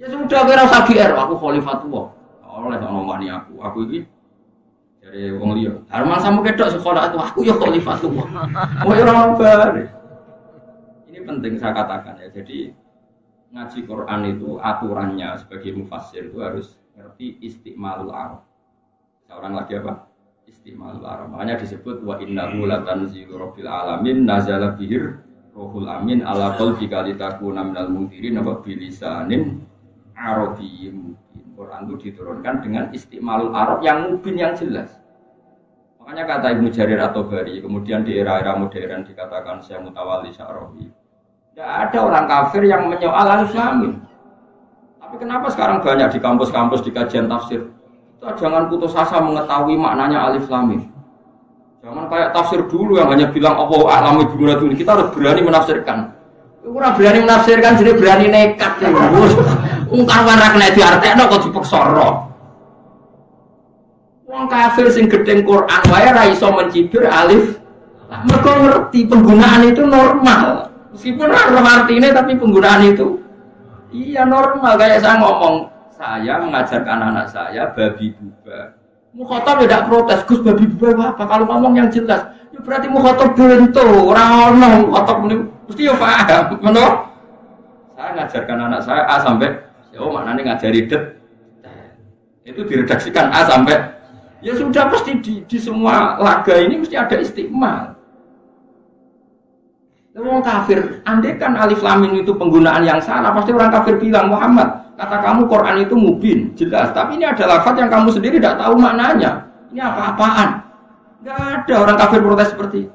Ya sudah kira usah GR aku khalifatullah. Oleh ono mani aku iki dari wong liya. Arman sampe kedok sekolah itu aku ya khalifatullah. Oh ora bare. Ini penting saya katakan ya. Jadi ngaji Quran itu aturannya sebagai mufassir itu harus ngerti istimalul arab. Seorang lagi apa? Istimalul arab. Makanya disebut wa innahu latanzilu rabbil alamin nazala bihir ruhul amin ala qalbika litakuna minal munzirin wa bilisanin arabiyyin mubin. Quran itu diturunkan dengan istimalul arab yang mubin yang jelas. Makanya kata Ibnu Jarir At-Tabari kemudian di era-era modern dikatakan Syekh Mutawalli Sya'rawi. Tidak ada orang kafir yang menyoal alif lam mim. Tapi kenapa sekarang banyak di kampus-kampus di kajian tafsir? Kita jangan putus asa mengetahui maknanya alif lam mim. Jangan kayak tafsir dulu yang hanya bilang Allahu a'lamu bimuradihi. Kita harus berani menafsirkan. Ora berani menafsirkan jadi berani nekat ya. Ungkar ora kena diartekno kok dipeksa ora. Wong kafir sing gedeng Quran wae ra iso mencibir alif. Mergo ngerti penggunaan itu normal. Meskipun ora artine tapi penggunaan itu iya normal. Kayak saya ngomong, saya mengajarkan anak saya babi buba. Mukhatab tidak protes, Gus babi buba apa? Kalau ngomong yang jelas, ya berarti mukhatab bento, orang ono mukhatab mesti ya paham, menurut saya ngajarkan anak saya A sampai, oh maknanya ngajari det, itu diredaksikan A sampai, ya sudah pasti di semua laga ini mesti ada istiqmal. Orang kafir, andai kan alif lam mim itu penggunaan yang salah, pasti orang kafir bilang Muhammad, kata kamu Quran itu mubin, jelas. Tapi ini ada lafaz yang kamu sendiri tidak tahu maknanya. Ini apa-apaan? Tidak ada orang kafir protes seperti itu.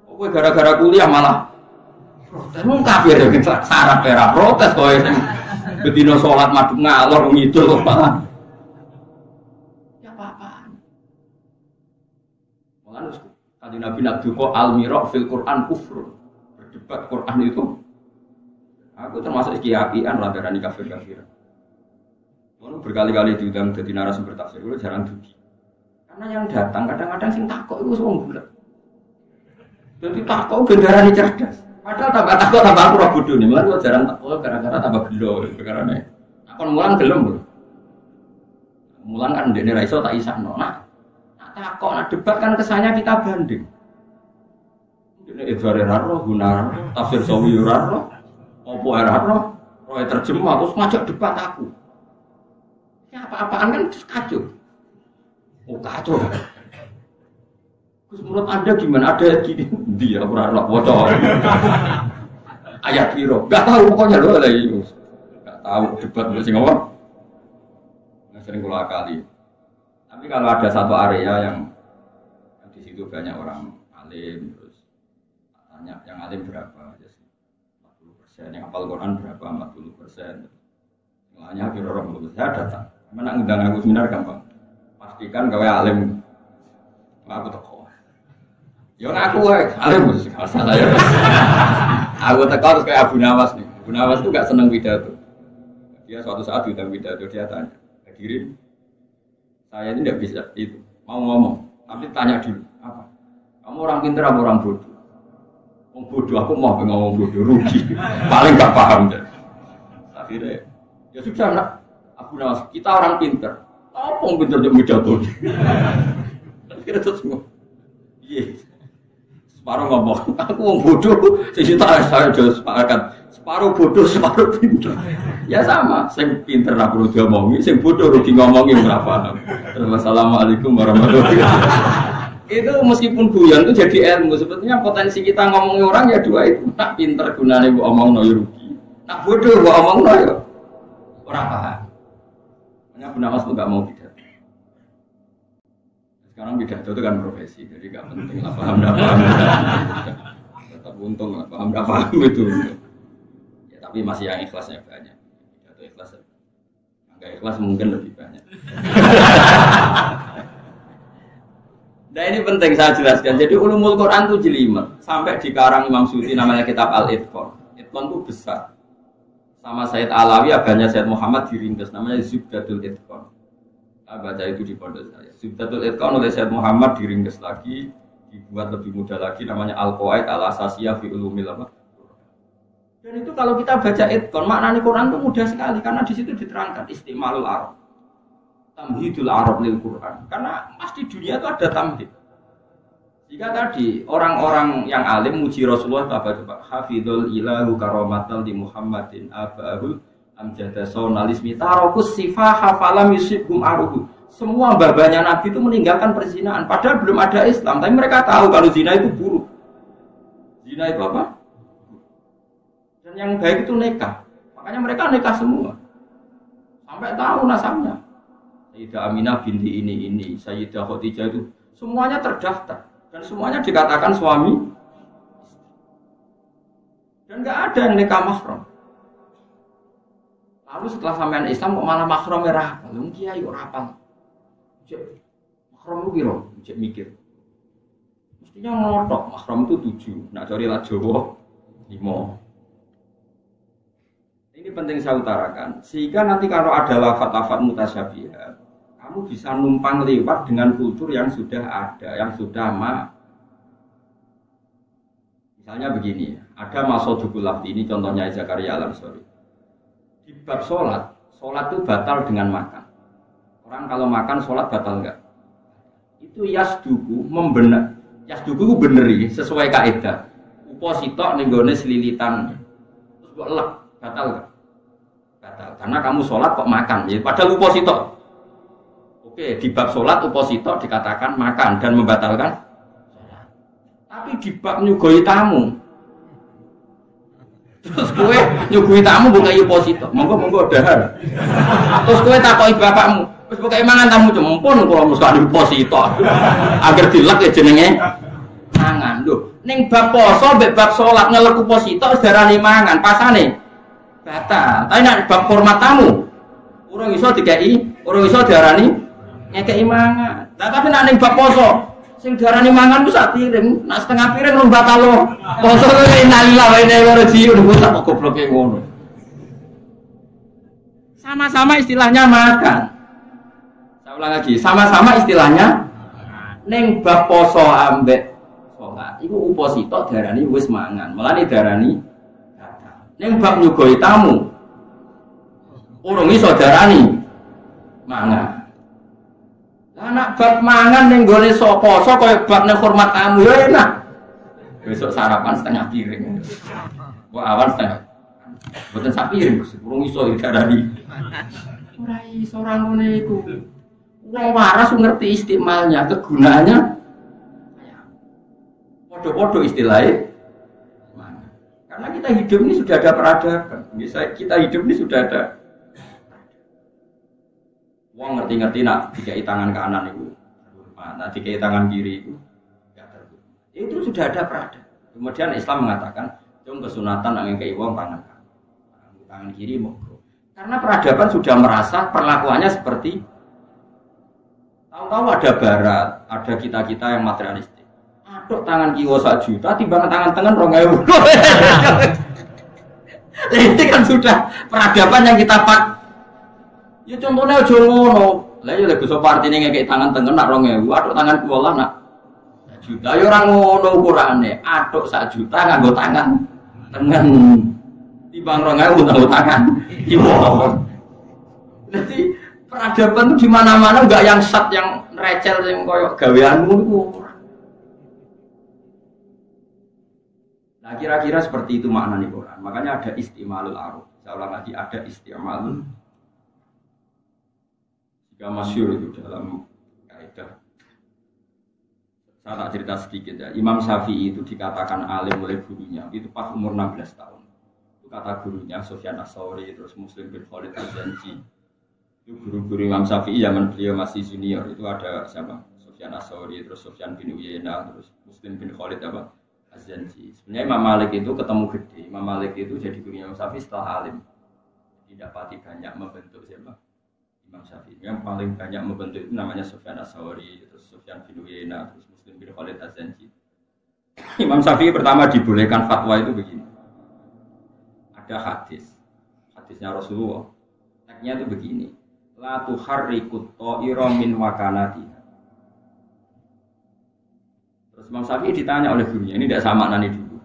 Oh, gara-gara kuliah malah protes. Orang kafir ya kita sarap era protes kok ya. Bedino sholat madhep ngalor ngidul malah. Ya apa-apaan? Mulane Kanjeng Nabi nak duka al-miraq fil Quran kufrun. Berdebat Quran itu. Aku termasuk kiai-kiaian lah darani kafir-kafir. Lalu berkali-kali diundang jadi narasumber tafsir, itu jarang dugi. Karena yang datang kadang-kadang sing takok itu wong bulat. Jadi takut gendarani cerdas. Padahal tambah aku ora bodoh nih. Mulane kok jarang takut gara-gara tambah gelo perkarane. Kon mulang gelem lho. Mulang kan ndekne ra iso tak isakno. Nah, takok nak debat kan kesannya kita banding. Ndekne Idzare raro guna tafsir sawi raro. Opo raro? Roy terjemah terus ngajak debat aku. Ya apa-apaan kan kacau. Oh kacau. Terus menurut Anda gimana? Ada gini dia pernah bocor. Ayat piro? Gak tahu pokoknya loh lagi. Gak tahu debat mesti ngomong. Nggak sering pula kali. Tapi kalau ada satu area yang di situ banyak orang alim, terus tanya yang alim berapa? 40%. Yang hafal Quran berapa? 40%. Hanya kira orang belum saya datang. Mana ngundang aku seminar gampang. Pastikan gawe alim. Aku teko. Ya aku alim mesti salah ya. Aku teko terus kayak Abu Nawas nih. Abu Nawas itu enggak seneng pidato. Dia suatu saat diundang pidato dia tanya, "Hadirin, saya ini enggak bisa itu. Mau ngomong, tapi tanya dulu, apa? Kamu orang pintar atau orang bodoh?" Wong bodoh aku mau ngomong bodoh rugi. Paling enggak paham deh. Akhirnya ya sudah nak. Abu Nawas, kita orang pintar. Apa yang pintar untuk pidato? Akhirnya terus ngomong. Iya. Separuh ngomong, aku mau bodoh, saya jauh sepakat. Separuh bodoh, separuh pintar. Ya sama, saya pintar lah perlu diomongin, saya bodoh rugi ngomongin berapa. Assalamualaikum warahmatullahi wabarakatuh. Itu meskipun guyon itu jadi ilmu. Sebetulnya potensi kita ngomongin orang ya dua itu. Nak pintar gunanya bu omong no rugi. Nak bodoh bu omong no ya orang paham. Makanya Abu Nawas nggak mau pidato. Sekarang pidato itu kan profesi, jadi nggak penting lah paham nggak paham. Tetap untung lah paham nggak paham itu. Ya tapi masih yang ikhlasnya banyak. Pidato ikhlas, nggak ikhlas mungkin lebih banyak. Nah ini penting saya jelaskan. Jadi ulumul Quran itu jelimet. Sampai di karang Imam Suyuti namanya kitab Al-Itqan. Itqan itu besar. Sama Sayyid Alawi abahnya Sayyid Muhammad diringkas namanya Zubdatul Itqan. Saya baca itu di pondok saya. Zubdatul Itqan oleh Sayyid Muhammad diringkas lagi, dibuat lebih mudah lagi namanya Al-Qawaid Al-Asasiyah fi Ulumil Quran. Dan itu kalau kita baca Itqan, maknanya Quran itu mudah sekali karena di situ diterangkan istimalul Arab. Tamhidul Arab lil Quran. Karena pasti dunia itu ada tamhid. Jika tadi orang-orang yang alim muji Rasulullah coba hafidhul ilahu karamatal di Muhammadin abahul amjada sonalismi tarokus sifah hafalam yusibhum aruhu. Semua babanya Nabi itu meninggalkan perzinahan. Padahal belum ada Islam. Tapi mereka tahu kalau zina itu buruk. Zina itu apa? Dan yang baik itu nikah. Makanya mereka nikah semua. Sampai tahu nasabnya. Sayyidah Aminah binti ini, Sayyidah Khadijah itu semuanya terdaftar dan semuanya dikatakan suami. Dan nggak ada yang nikah mahram. Lalu setelah sampean Islam kok malah mahram merah? Lalu kiai ora hafal. Cek mahram lu kira, cek mikir. Mestinya ngotok mahram itu 7, nak cari lah Jawa 5. Ini penting saya utarakan. Sehingga nanti kalau ada lafaz-lafaz mutasyabihat, kamu bisa numpang lewat dengan kultur yang sudah ada, yang sudah Misalnya begini, ada Masodukul Lafzi, ini contohnya Zakaria Al-Ansari. Di bab sholat itu batal dengan makan. Orang kalau makan sholat batal enggak? Itu yasduku membenar. Yasduku itu beneri sesuai kaidah. Uposito nenggone selilitan. Terus kok elek, batal enggak? Batal. Karena kamu sholat kok makan. Ya, padahal uposito. Oke, di bab sholat uposito dikatakan makan dan membatalkan sholat. Tapi di bab nyugoi tamu, terus kowe nyugoi tamu bukan uposito, monggo dahar. Terus kowe takoki bapakmu, terus bukan mangan tamu cempon kalau mesti uposito. Agar dilek ya jenenge mangan. Lho, ning bab poso mbek bab sholat ngelek uposito wis darani mangan, pasane batal. Tapi nek bab hormat tamu, urung iso dikeki, urung iso diarani ngekei mangan. Nah, tapi nek ning bab poso sing diarani mangan ku sak piring, nek setengah piring rong batal lo. Poso ku innalillahi wa inna ilaihi raji'un kok gobloke ngono. Sama-sama istilahnya makan. Saya ulang lagi, sama-sama istilahnya ning bab poso ambek sholat. Iku uposito darani wis mangan. Mulane darani ning bab nyugoi tamu. Urung iso darani mangan. Lah nak bab mangan ning gone poso kaya bab ning hormat tamu ya enak. Besok sarapan setengah piring. Kok awan setengah. Boten sak piring, urung iso darani. Ora iso ora ngene iku. Wong waras ngerti istimalnya, kegunaannya. Podo-podo istilahnya. Karena kita hidup ini sudah ada peradaban. Kita hidup ini sudah ada. Wong ngerti-ngerti nak dikai tangan kanan itu, nah dikai tangan kiri itu, itu sudah ada peradaban. Kemudian Islam mengatakan, jom kesunatan angin kei wong tangan kiri monggo. Karena peradaban sudah merasa perlakuannya seperti tahu-tahu ada barat, ada kita-kita yang materialistik. Aduk tangan kiwa 1 juta, timbangan tangan tengah 2.000. Itu kan sudah peradaban yang kita pak. Ya contohnya aja ngono. Lah ya lek iso partine ngekek tangan tengah nak 2.000, aduk tangan kiwa lah nak 1 juta. Ya ora ngono ukurane. Aduk 1 juta nganggo tangan tengah. Timbang 2.000 nganggo tangan kiwa. Jadi peradaban itu di mana-mana enggak yang sat yang recel yang koyok gaweanmu itu. Nah kira-kira seperti itu makna nih Quran. Makanya ada istimalul aruf. Saya ulang lagi ada istimalul. Jika masyhur itu dalam kaidah. Saya tak cerita sedikit ya. Imam Syafi'i itu dikatakan alim oleh gurunya. Itu pas umur 16 tahun. Itu kata gurunya Sufyan Ats-Tsauri terus Muslim bin Khalid Az-Zanji. Itu guru-guru Imam Syafi'i zaman beliau masih junior itu ada siapa? Sufyan Ats-Tsauri terus Sufyan bin Uyainah terus Muslim bin Khalid apa? Az-Zanji. Sebenarnya Imam Malik itu ketemu gede. Imam Malik itu jadi guru Imam Syafi'i setelah alim. Tidak pati banyak membentuk siapa? Imam Syafi'i. Yang paling banyak membentuk itu namanya Sufyan Ats-Tsauri terus Sufyan bin Uyainah terus Muslim bin Khalid Az-Zanji. Imam Syafi'i pertama dibolehkan fatwa itu begini. Ada hadisnya Rasulullah. Teksnya itu begini. La tuharrikut ta'ira min wakanati. Terus Imam Syafi'i ditanya oleh gurunya, ini tidak sama maknanya dulu.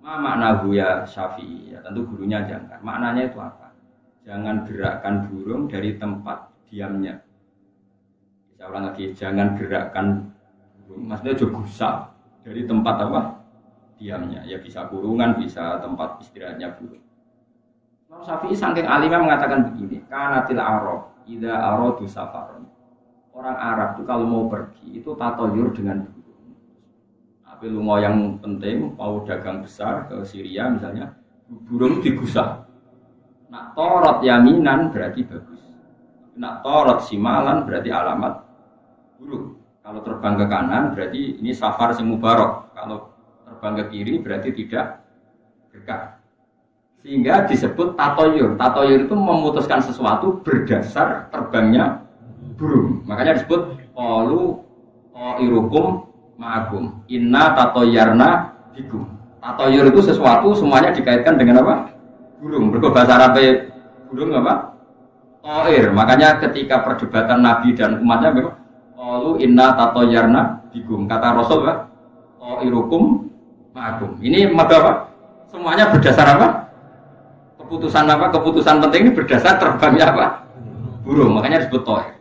Ma maknahu ya Syafi'i? Ya, tentu gurunya jangan. Maknanya itu apa? Jangan gerakkan burung dari tempat diamnya. Saya ulang lagi, jangan gerakkan burung. Maksudnya juga gusah dari tempat apa? Diamnya. Ya bisa kurungan, bisa tempat istirahatnya burung. Imam Syafi'i saking alimnya mengatakan begini, kanatil Arab idza aradu safaron. Orang Arab itu kalau mau pergi itu tatoyur dengan burung. Tapi lunga yang penting mau dagang besar ke Syria misalnya, burung digusah. Nak torot yaminan berarti bagus. Nak torot simalan berarti alamat buruk. Kalau terbang ke kanan berarti ini safar sing mubarak. Kalau terbang ke kiri berarti tidak berkah. Sehingga disebut tatoyur. Tatoyur itu memutuskan sesuatu berdasar terbangnya burung. Makanya disebut qalu irukum ma'akum. Inna tatoyarna bikum. Tatoyur itu sesuatu semuanya dikaitkan dengan apa? Burung. Berbahasa Arab burung apa? Toir. Makanya ketika perdebatan Nabi dan umatnya memang qalu inna tatoyarna bikum. Kata Rasul apa? Irukum ma'akum. Ini apa? Semuanya berdasar apa? Keputusan apa? Keputusan penting ini berdasar terbangnya apa? Burung. Makanya disebut toir.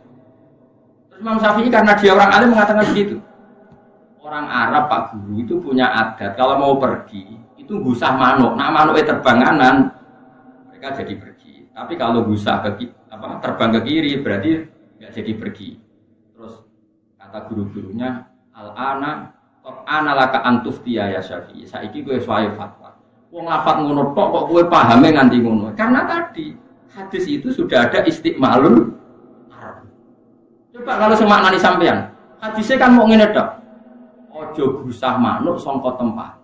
Terus Imam Syafi'i karena dia orang alim mengatakan begitu. Orang Arab Pak Guru itu punya adat kalau mau pergi itu gusah manuk. Nah manuknya terbang kanan mereka jadi pergi. Tapi kalau gusah ke apa terbang ke kiri berarti nggak jadi pergi. Terus kata guru-gurunya al-ana laka antuftiya ya Syafi'i. Saiki kowe suwaye fatwa. Wong lafat ngono tok kok kowe pahame nganti ngono. Karena tadi hadis itu sudah ada istiqmalul Arab. Coba kalau semaknani sampean. Hadisnya kan mau ngene tok. Ojo gusah manuk sangka tempat.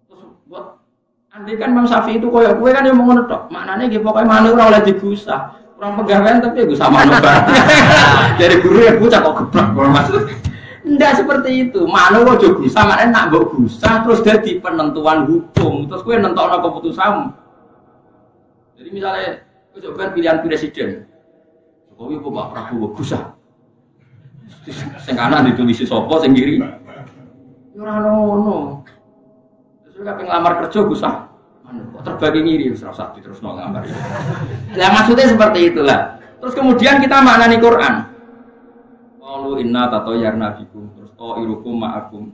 Terus buat andai kan Imam Syafi'i itu koyo kowe kan yang mau ngono tok. Maknane nggih pokoke manuk ora oleh digusah. Kurang pegawaian tapi gusah manuk bareng. Dari guru ya bocah kok geblak maksud. Enggak seperti itu. Manuk ojo gusah maknane nak mbok gusah terus dadi penentuan hukum. Terus kowe nentokno keputusanmu. Jadi misalnya kowe kan pilihan presiden. Jokowi apa Pak Prabowo gusah. Sing kanan ditulisi sapa sing kiri Ora ono. Terus kabeh ngelamar kerja gusah. Kok terbagi ngiri wis ora usah diterusno ngambar. Lah maksudnya seperti itulah. Terus kemudian kita maknani Quran. Qalu inna tatayyarna bikum terus ta'irukum ma'akum.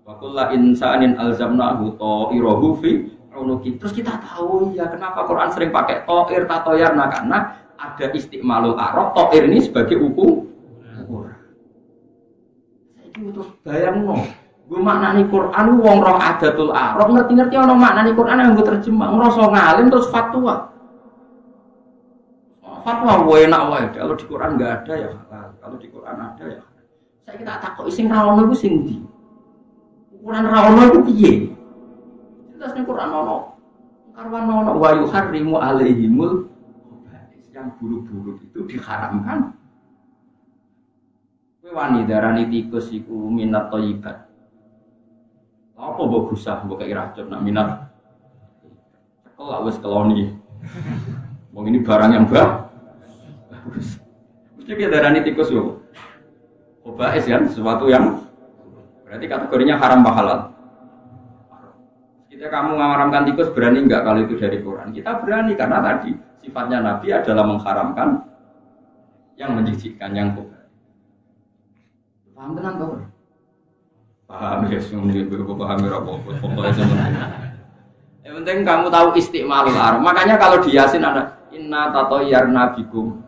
Wa kullu insanin alzamnahu ta'irahu fi unuki. Terus kita tahu ya kenapa Quran sering pakai ta'ir tatayyarna karena ada istiqmalul arab. Ta'ir ini sebagai ukuran. Saiki terus bayangno gue maknani Quran, wong roh adatul arab ngerti-ngerti ono maknani Quran yang gue terjemah, ngerasa ngalim terus fatwa. Fatwa gue enak wae, kalau di Quran nggak ada ya halal, kalau di Quran ada ya. Saya kita takut sing rawono itu sing di. Ukuran rawono itu piye? Jelas ning Quran ono. Karwan ono wa yuharrimu alaihimul yang buruk-buruk itu diharamkan. Kowe wani darani tikus iku minat thayyibat. Apa mbok gusah mbok kaya racun nak minat. Cekel lak wis keloni. Wong ini barang yang bagus. Mesti dia darani tikus yo. Obais kan sesuatu yang berarti kategorinya haram apa halal. Kita kamu mengharamkan tikus berani enggak kalau itu dari Quran? Kita berani karena tadi sifatnya Nabi adalah mengharamkan yang menjijikkan yang kufur. Paham tenan to? Paham ya, semuanya paham ya, pokoknya semuanya. Yang penting kamu tahu istiqmalul arab. Makanya kalau di Yasin ada inna tatayyarna bikum.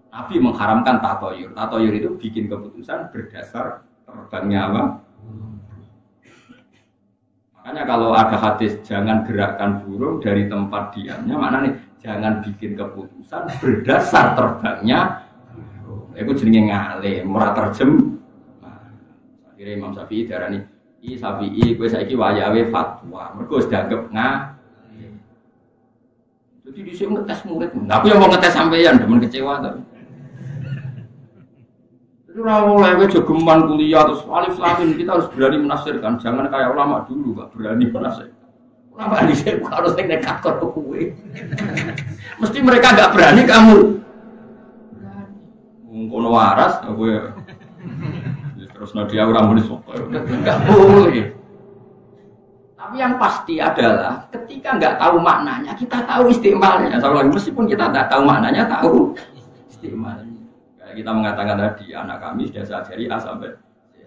Nabi mengharamkan tatoyur. Tatoyur itu bikin keputusan berdasar terbangnya apa? Makanya kalau ada hadis jangan gerakkan burung dari tempat diamnya, maknanya jangan bikin keputusan berdasar terbangnya. Itu jenenge ngale, ora terjem. Akhirnya Imam Syafi'i darani, "I Syafi'i kowe saiki wayahe fatwa." Mergo wis dianggap Jadi dhisik ngetes murid. Aku yang mau ngetes sampeyan, demen kecewa to. Jadi ora oleh kowe jogeman kuliah terus alif lam mim, kita harus berani menafsirkan. Jangan kayak ulama dulu enggak berani menafsirkan. Ulama dhisik harus nekat kok kowe. Mesti mereka enggak berani kamu. Berani. Kono waras kowe. Terus dia orang menis enggak boleh. Tapi yang pasti adalah ketika enggak tahu maknanya, kita tahu istimalnya. Meskipun kita enggak tahu maknanya, tahu istimalnya. Kayak kita mengatakan tadi, anak kami sudah saya ajari A sampai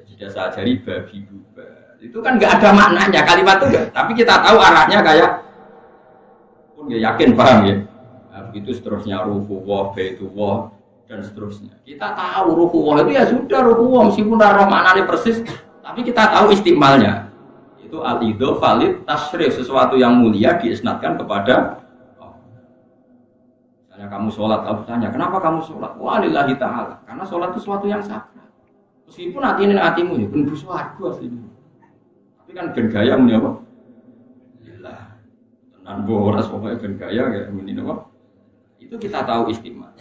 sudah saya ajari babi buba. Itu kan enggak ada maknanya kalimat itu enggak. Tapi kita tahu arahnya kayak pun ya yakin paham ya. Nah, begitu seterusnya ruhuwah, baitullah dan seterusnya. Kita tahu ruhuwah itu ya sudah ruhuwah meskipun darah maknanya persis, tapi kita tahu istimalnya. Itu al-idho valid tasyrif, sesuatu yang mulia diisnadkan kepada Allah. Misalnya kamu sholat, aku tanya, kenapa kamu sholat? Wah lillahi ta'ala, karena sholat itu sesuatu yang sakral. Meskipun hatimu ya penuh suarga aslinya. Tapi kan ben gaya muni apa? Lillah. Tenan boras pokoknya ben gaya kayak muni apa? Itu kita tahu istimal.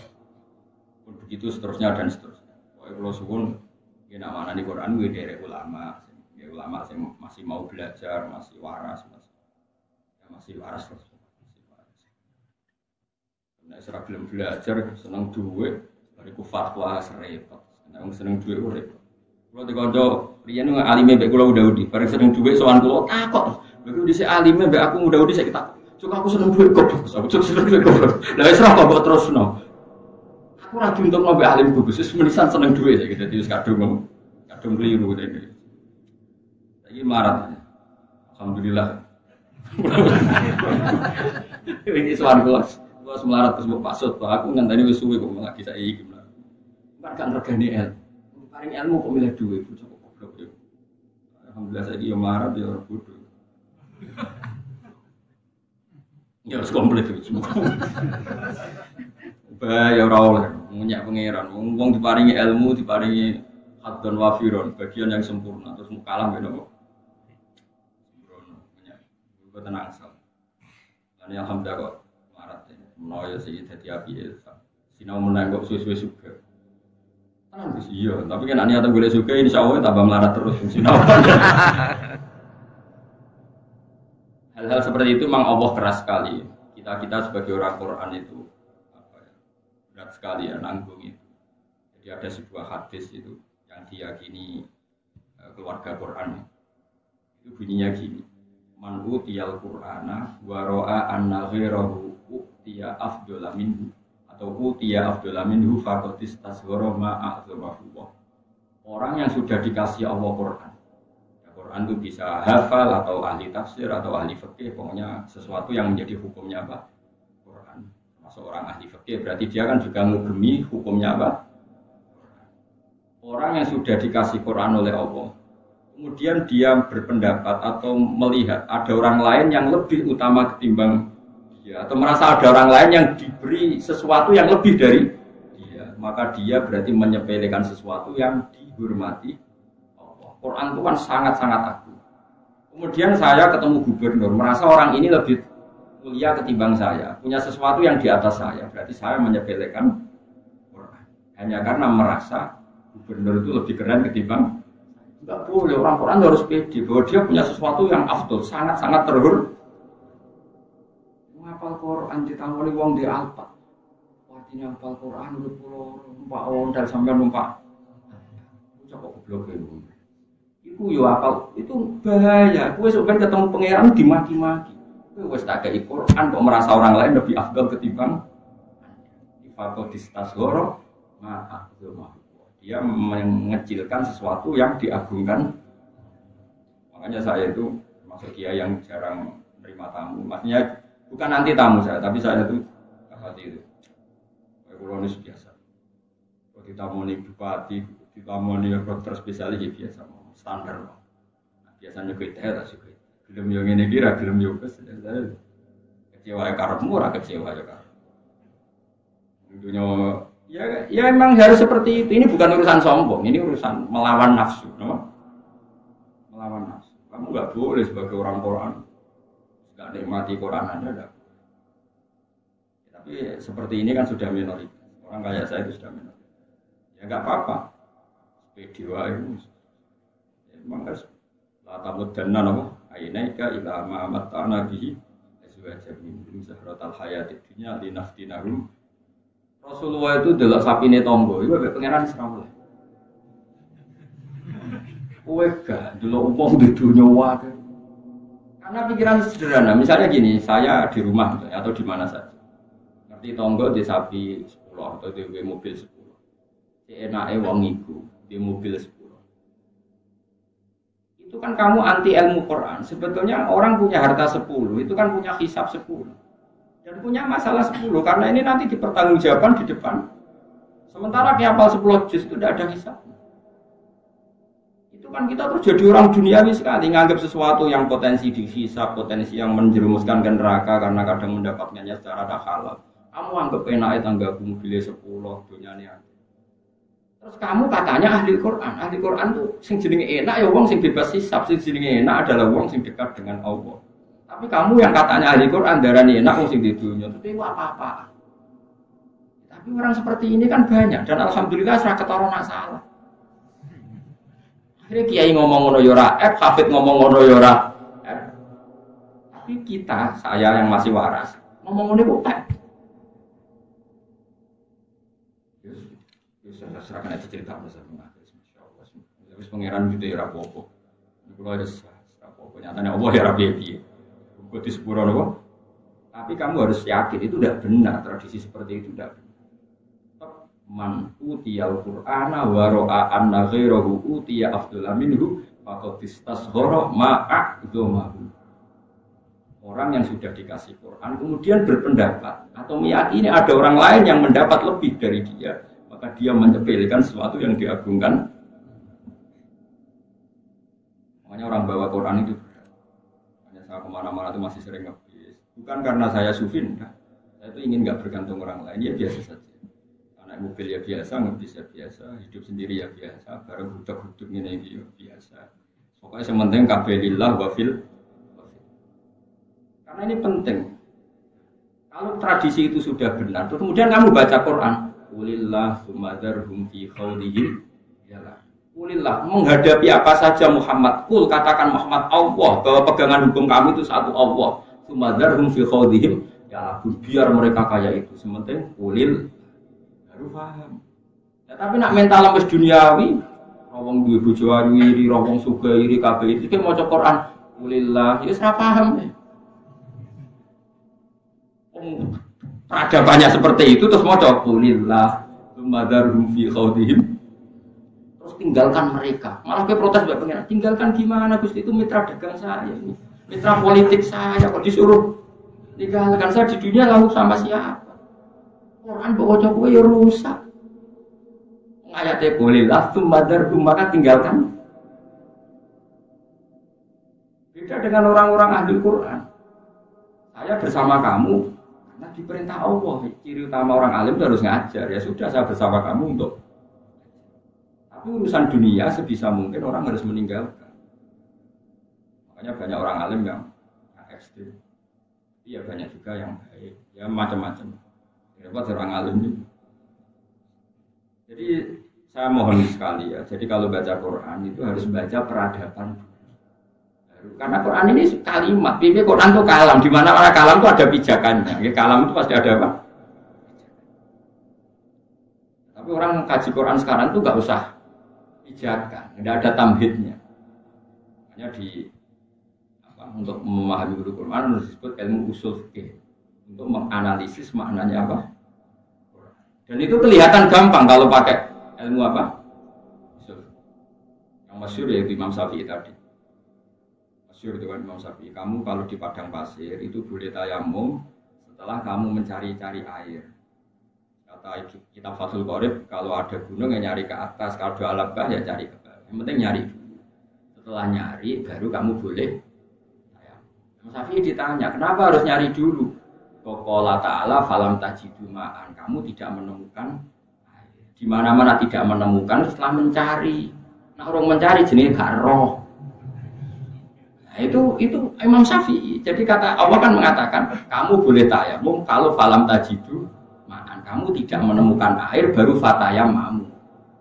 Begitu seterusnya dan seterusnya. Kalau suwun, kita mana di Quran gue dari ulama yang masih mau belajar, masih waras, masih waras terus. Nek ora belum belajar, seneng duit, bariku fatwa serepot. Nek seneng duit ora repot. Kulo dikonco riyen alime mbek kula udah-udi, bareng seneng duit sowan kula takok. Begitu dhisik alime mbek aku udah-udi saya tak. Cuk aku seneng duit kok. Aku seneng duit kok. Lah wis ora kok terusno. Aku ora diuntungno mbek alim bagus, wis menisan seneng duit saiki dadi wis kadung keliru iki. Saiki marat. Alhamdulillah. Iki sowan kula melarat terus mbok pasut, aku ngenteni wis suwe kok lagi saiki gimana. Kan gak regani ilmu. Paring ilmu kok milih duit, kok goblok yo. Alhamdulillah saiki yo melarat yo ora bodoh. Ya harus komplit semua. Ya ora oleh munyak pangeran. Wong diparingi ilmu, diparingi hadon wafiron, bagian yang sempurna terus mukalam beda kok. Sembrono munyak. Iku tenang asal. Lan alhamdulillah kok marat ya. Menawa sih dadi api ya. Sinau menang kok suwe-suwe juga. Tenang wis iya, tapi kan niat golek juga insyaallah tambah melarat terus sinau. Hal-hal seperti itu memang Allah keras sekali. Kita sebagai orang Quran itu berat sekali ya nanggung itu. Jadi ada sebuah hadis itu yang diyakini keluarga Quran. Itu bunyinya gini. Man utiyal Qur'ana wa ra'a anna ghairahu utiya afdhala minhu atau utiya afdhala minhu faqad istasghara ma a'zamahu. Orang yang sudah dikasih Allah Quran. Ya, Quran itu bisa hafal atau ahli tafsir atau ahli fikih, pokoknya sesuatu yang menjadi hukumnya apa? Quran. Masuk orang ahli fikih berarti dia kan juga ngugemi hukumnya apa? Orang yang sudah dikasih Quran oleh Allah, kemudian dia berpendapat atau melihat ada orang lain yang lebih utama ketimbang dia, atau merasa ada orang lain yang diberi sesuatu yang lebih dari dia, maka dia berarti menyepelekan sesuatu yang dihormati Allah. Quran itu kan sangat-sangat agung. Kemudian saya ketemu gubernur, merasa orang ini lebih mulia ketimbang saya, punya sesuatu yang di atas saya, berarti saya menyepelekan Quran hanya karena merasa gubernur itu lebih keren ketimbang. Enggak boleh, orang Quran harus pede bahwa dia punya sesuatu yang afdol, sangat-sangat terhormat. Ngapal Quran ditangoni wong di Alpat. Artinya ngapal Quran udah pulau numpak ondal sampai numpak. Coba goblok itu. Iku yo apal, itu bahaya. Kowe sok ben ketemu pangeran dimaki-maki. Kowe wis tak kei Quran kok merasa orang lain lebih afdol ketimbang. Ifaqo distasghara ma'a dzuma. Dia mengecilkan sesuatu yang diagungkan. Makanya saya itu masuk kiai yang jarang menerima tamu. Maksudnya bukan anti tamu saya, tapi saya itu seperti itu. Kulonis biasa. Kalau ditamoni bupati, ditamoni dokter spesialis ya biasa, standar. Nah, biasanya kita tak suka. Film yang ini kira film yang bes. Saya kecewa ya karepmu, ora kecewa ya karep. Tentunya ya memang harus seperti itu. Ini bukan urusan sombong, ini urusan melawan nafsu, no? Melawan nafsu. Kamu nggak boleh sebagai orang Quran nggak nikmati Quran Anda, enggak. Tapi seperti ini kan sudah minoritas. Orang kayak saya itu sudah minoritas. Ya nggak apa-apa. Video itu memang harus latamud dan nano. Ainaika ila ma matana bihi azwajah min zahratal hayatid dunya linaftinahum. Rasulullah itu delok sapine tangga, iku mek pangeran Israel. Kowe gak delok wong di dunya wae. Karena pikiran sederhana, misalnya gini, saya di rumah gitu, atau di mana saja. Ngerti tangga di sapi 10 atau di mobil 10. Si enake wong iku di mobil 10. Itu kan kamu anti ilmu Quran. Sebetulnya orang punya harta 10, itu kan punya hisab 10. Dan punya masalah 10, karena ini nanti dipertanggungjawabkan di depan. Sementara hafal 10 juz itu tidak ada hisab. Itu kan kita terus jadi orang duniawi sekali, nganggap sesuatu yang potensi dihisab, potensi yang menjerumuskan ke neraka karena kadang mendapatkannya secara tak halal. Kamu anggap enaknya tangga mobilnya 10, dunyanya. Terus kamu katanya ahli Quran. Ahli Quran tuh sing jenenge enak ya wong sing bebas hisab, sing jenenge enak adalah wong sing dekat dengan Allah. Tapi kamu yang katanya ahli Quran darani enak mesti di dunia, itu apa-apa. Tapi orang seperti ini kan banyak dan alhamdulillah serak ketara nak salah. Akhirnya kiai ngomong ngono yo ora, hafid ngomong ngono yo ora. Tapi kita, saya yang masih waras, ngomong ngono kok. Yes, serak kena cerita bersama. Masyaallah. Wis pangeran gitu ya ora apa-apa. Kulo ada apa-apa. Nyatane Allah ya rapi piye. Kok di sepuro nopo? Tapi kamu harus yakin itu tidak benar, tradisi seperti itu tidak benar. Man utiyal Qur'ana wa ra'a anna ghairahu utiya afdhala minhu faqad istasghara ma'a dzamahu. Orang yang sudah dikasih Quran kemudian berpendapat atau meyakini ada orang lain yang mendapat lebih dari dia, maka dia menyepelekan sesuatu yang diagungkan. Makanya orang bawa Quran itu saya kemana-mana itu masih sering ngebis. Bukan karena saya sufi, enggak. Saya itu ingin nggak bergantung orang lain, ya biasa saja. Naik mobil ya biasa, ngebis ya biasa, hidup sendiri ya biasa, bareng hudak-huduk ini ya biasa. Pokoknya sementing kabelillah wafil. Karena ini penting. Kalau tradisi itu sudah benar, terus kemudian kamu baca Quran, Qulillah sumadarhum fi khawlihim yalah. Kulillah, menghadapi apa saja Muhammad. Kul, katakan Muhammad Allah, bahwa pegangan hukum kami itu satu Allah. Sumadarhum fi khawdihim, ya biar mereka kaya itu. Sementing kulil baru paham. Ya, tapi nak mental lemes duniawi, rawong duwe bojo ayu iri, rawong sugih iri kabeh itu ki maca Quran. Kulillah, ya ora paham. Peradabannya seperti itu terus maca kulillah, sumadharhum fi khawdihim. Terus tinggalkan mereka. Malah ke protes mbak pengen. Tinggalkan gimana Gusti, itu mitra dagang saya ini. Mitra politik saya kok disuruh tinggalkan, saya di dunia lalu sama siapa? Quran bawa coba ya rusak. Ayatnya kulillah, sumadharhum, maka tinggalkan. Beda dengan orang-orang ahli Quran. Saya bersama kamu karena diperintah Allah. Ciri utama orang alim itu harus ngajar. Ya sudah, saya bersama kamu untuk. Tapi urusan dunia sebisa mungkin orang harus meninggalkan. Makanya banyak orang alim yang ekstrim. Iya banyak juga yang baik. Ya macam-macam. Hebat orang alim ini. Jadi saya mohon sekali ya. Jadi kalau baca Quran itu harus baca peradaban. Karena Quran ini kalimat, ini Quran itu kalam, di mana kalam itu ada pijakannya. Ya, kalam itu pasti ada apa? Tapi orang kaji Quran sekarang itu nggak usah pijakan, nggak ada tamhidnya. Hanya di untuk memahami Quran harus disebut ilmu usul fikih, untuk menganalisis maknanya apa. Dan itu kelihatan gampang kalau pakai ilmu apa? Usul. Yang masyhur yaitu Imam Syafi'i tadi. Masyhur itu kan Imam Syafi'i, kamu kalau di padang pasir itu boleh tayamum setelah kamu mencari-cari air. Kata kitab Fathul Qorib, kalau ada gunung ya nyari ke atas, kalau ada alabah ya cari ke bawah. Yang penting nyari dulu. Setelah nyari baru kamu boleh tayamum. Imam Syafi'i ditanya, kenapa harus nyari dulu? Qala ta'ala falam tajidu ma'an, kamu tidak menemukan air. Di mana-mana tidak menemukan setelah mencari. Nah, orang mencari jenis gak roh. Itu Imam Syafi'i. Jadi kata Allah kan mengatakan kamu boleh tayamum kalau falam tajidu ma'an, kamu tidak menemukan air baru fatayamamu.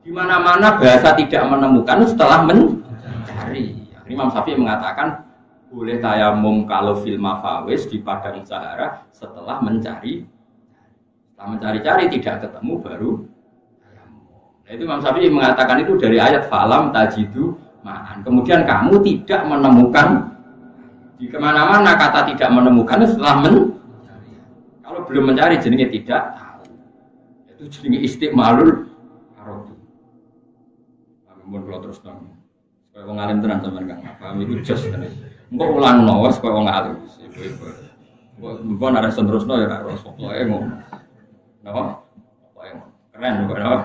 Di mana-mana bahasa tidak menemukan setelah mencari. Imam Syafi'i mengatakan boleh tayamum kalau fil mafawis di padang Sahara setelah mencari. Setelah mencari-cari tidak ketemu baru tayamum. Nah, itu Imam Syafi'i mengatakan itu dari ayat falam tajidu ma'an. Kemudian kamu tidak menemukan di kemana-mana kata tidak menemukan setelah mencari. Kalau belum mencari jenenge tidak tahu. Itu jenenge istiqmalul arabi. Amun kula terus nang. Kaya wong alim tenan sampean Kang. Paham iku jos tenan. Engko ulangno wis kaya wong alim. Engko nek terusno ya karo pokoke ngono. Napa? Pokoke ngono. Keren kok napa?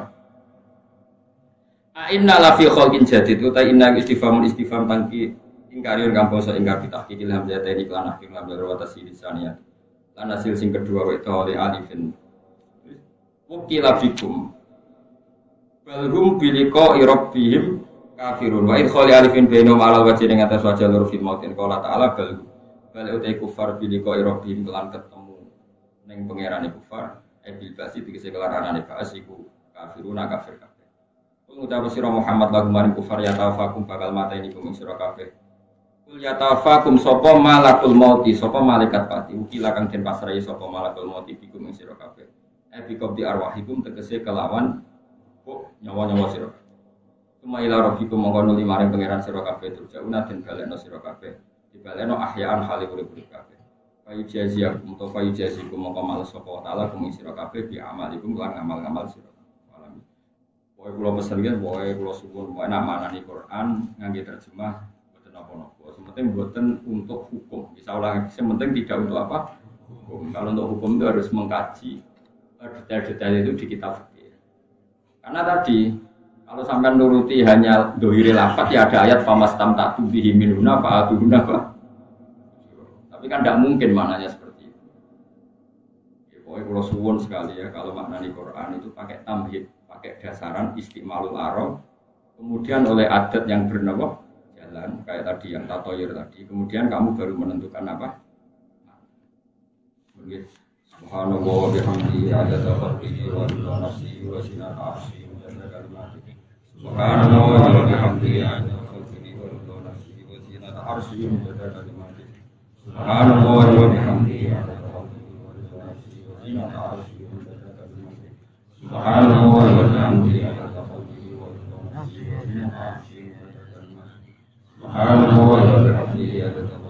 Inna la fi khalqin jadid uta inna istifham tangki ingkariun kang basa ingkar bitahqiqil hamzah ini kelan akhir lam darwata silisaniya lan hasil sing kedua wa ta'ali alifin mukila bikum balhum biliko rabbihim kafirun wa idkhali alifin bainahum ala wajhi ing atas wajah lur fil mautin qala ta'ala bal utai kufar biliko rabbihim kelan ketemu ning pangerane kufar bil basi tegese kelanane baas iku kafiruna kafir. Ucap sira Muhammad lagu maring kufar ya tafakum bakal mata ini kum sira kabeh. Kul ya tafakum sapa malakul mauti sapa malaikat pati ukila kang den pasrahi sapa malakul mauti bikum sira kabeh. Bikum di arwahikum tegese kelawan kok nyawa-nyawa sira. Cuma ila rabbikum mongko nuli maring pangeran sira kabeh turjauna den balekno sira kabeh. Dibalekno ahyaan hale urip-urip kabeh. Kayu jaziakum to kayu jazikum mongko males sapa taala kum sira kabeh bi amalikum lan amal-amal sira. Pokoknya kalau pesen kan, pokoknya kalau suwun, pokoknya manani Quran ngangge terjemah, buatan apa-apa. Sementing buatan untuk hukum. Bisa ulang, sementing tidak untuk apa? Hukum. Kalau untuk hukum itu harus mengkaji detail-detail itu di kitab fikih. Karena tadi kalau sampai nuruti hanya dohiri lafaz ya ada ayat famastam tatu bihi minuna fa'atuhuna apa? Tapi kan tidak mungkin maknanya seperti itu. Ya, pokoknya kalau suwun sekali ya, kalau maknani Quran itu pakai tamhid. Pakai dasaran istiqmalul arab, kemudian oleh adat yang bernama jalan kayak tadi yang tatoyir tadi, kemudian kamu baru menentukan apa? Subhanallah wa bihamdihi adada khalqihi wa ridha nafsihi wa zinata arsyihi wa adada kalimatihi. Subhanallah wa bihamdihi adada khalqihi wa ridha nafsihi wa zinata arsyihi wa adada kalimatihi. Subhanallah wa bihamdihi adada khalqihi wa ridha nafsihi wa zinata arsyihi. Subhanallah wa bihamdihi adada khalqihi wa ridha nafsihi wa zinata arsyihi. Subhanallah wa bihamdihi ilmihi adada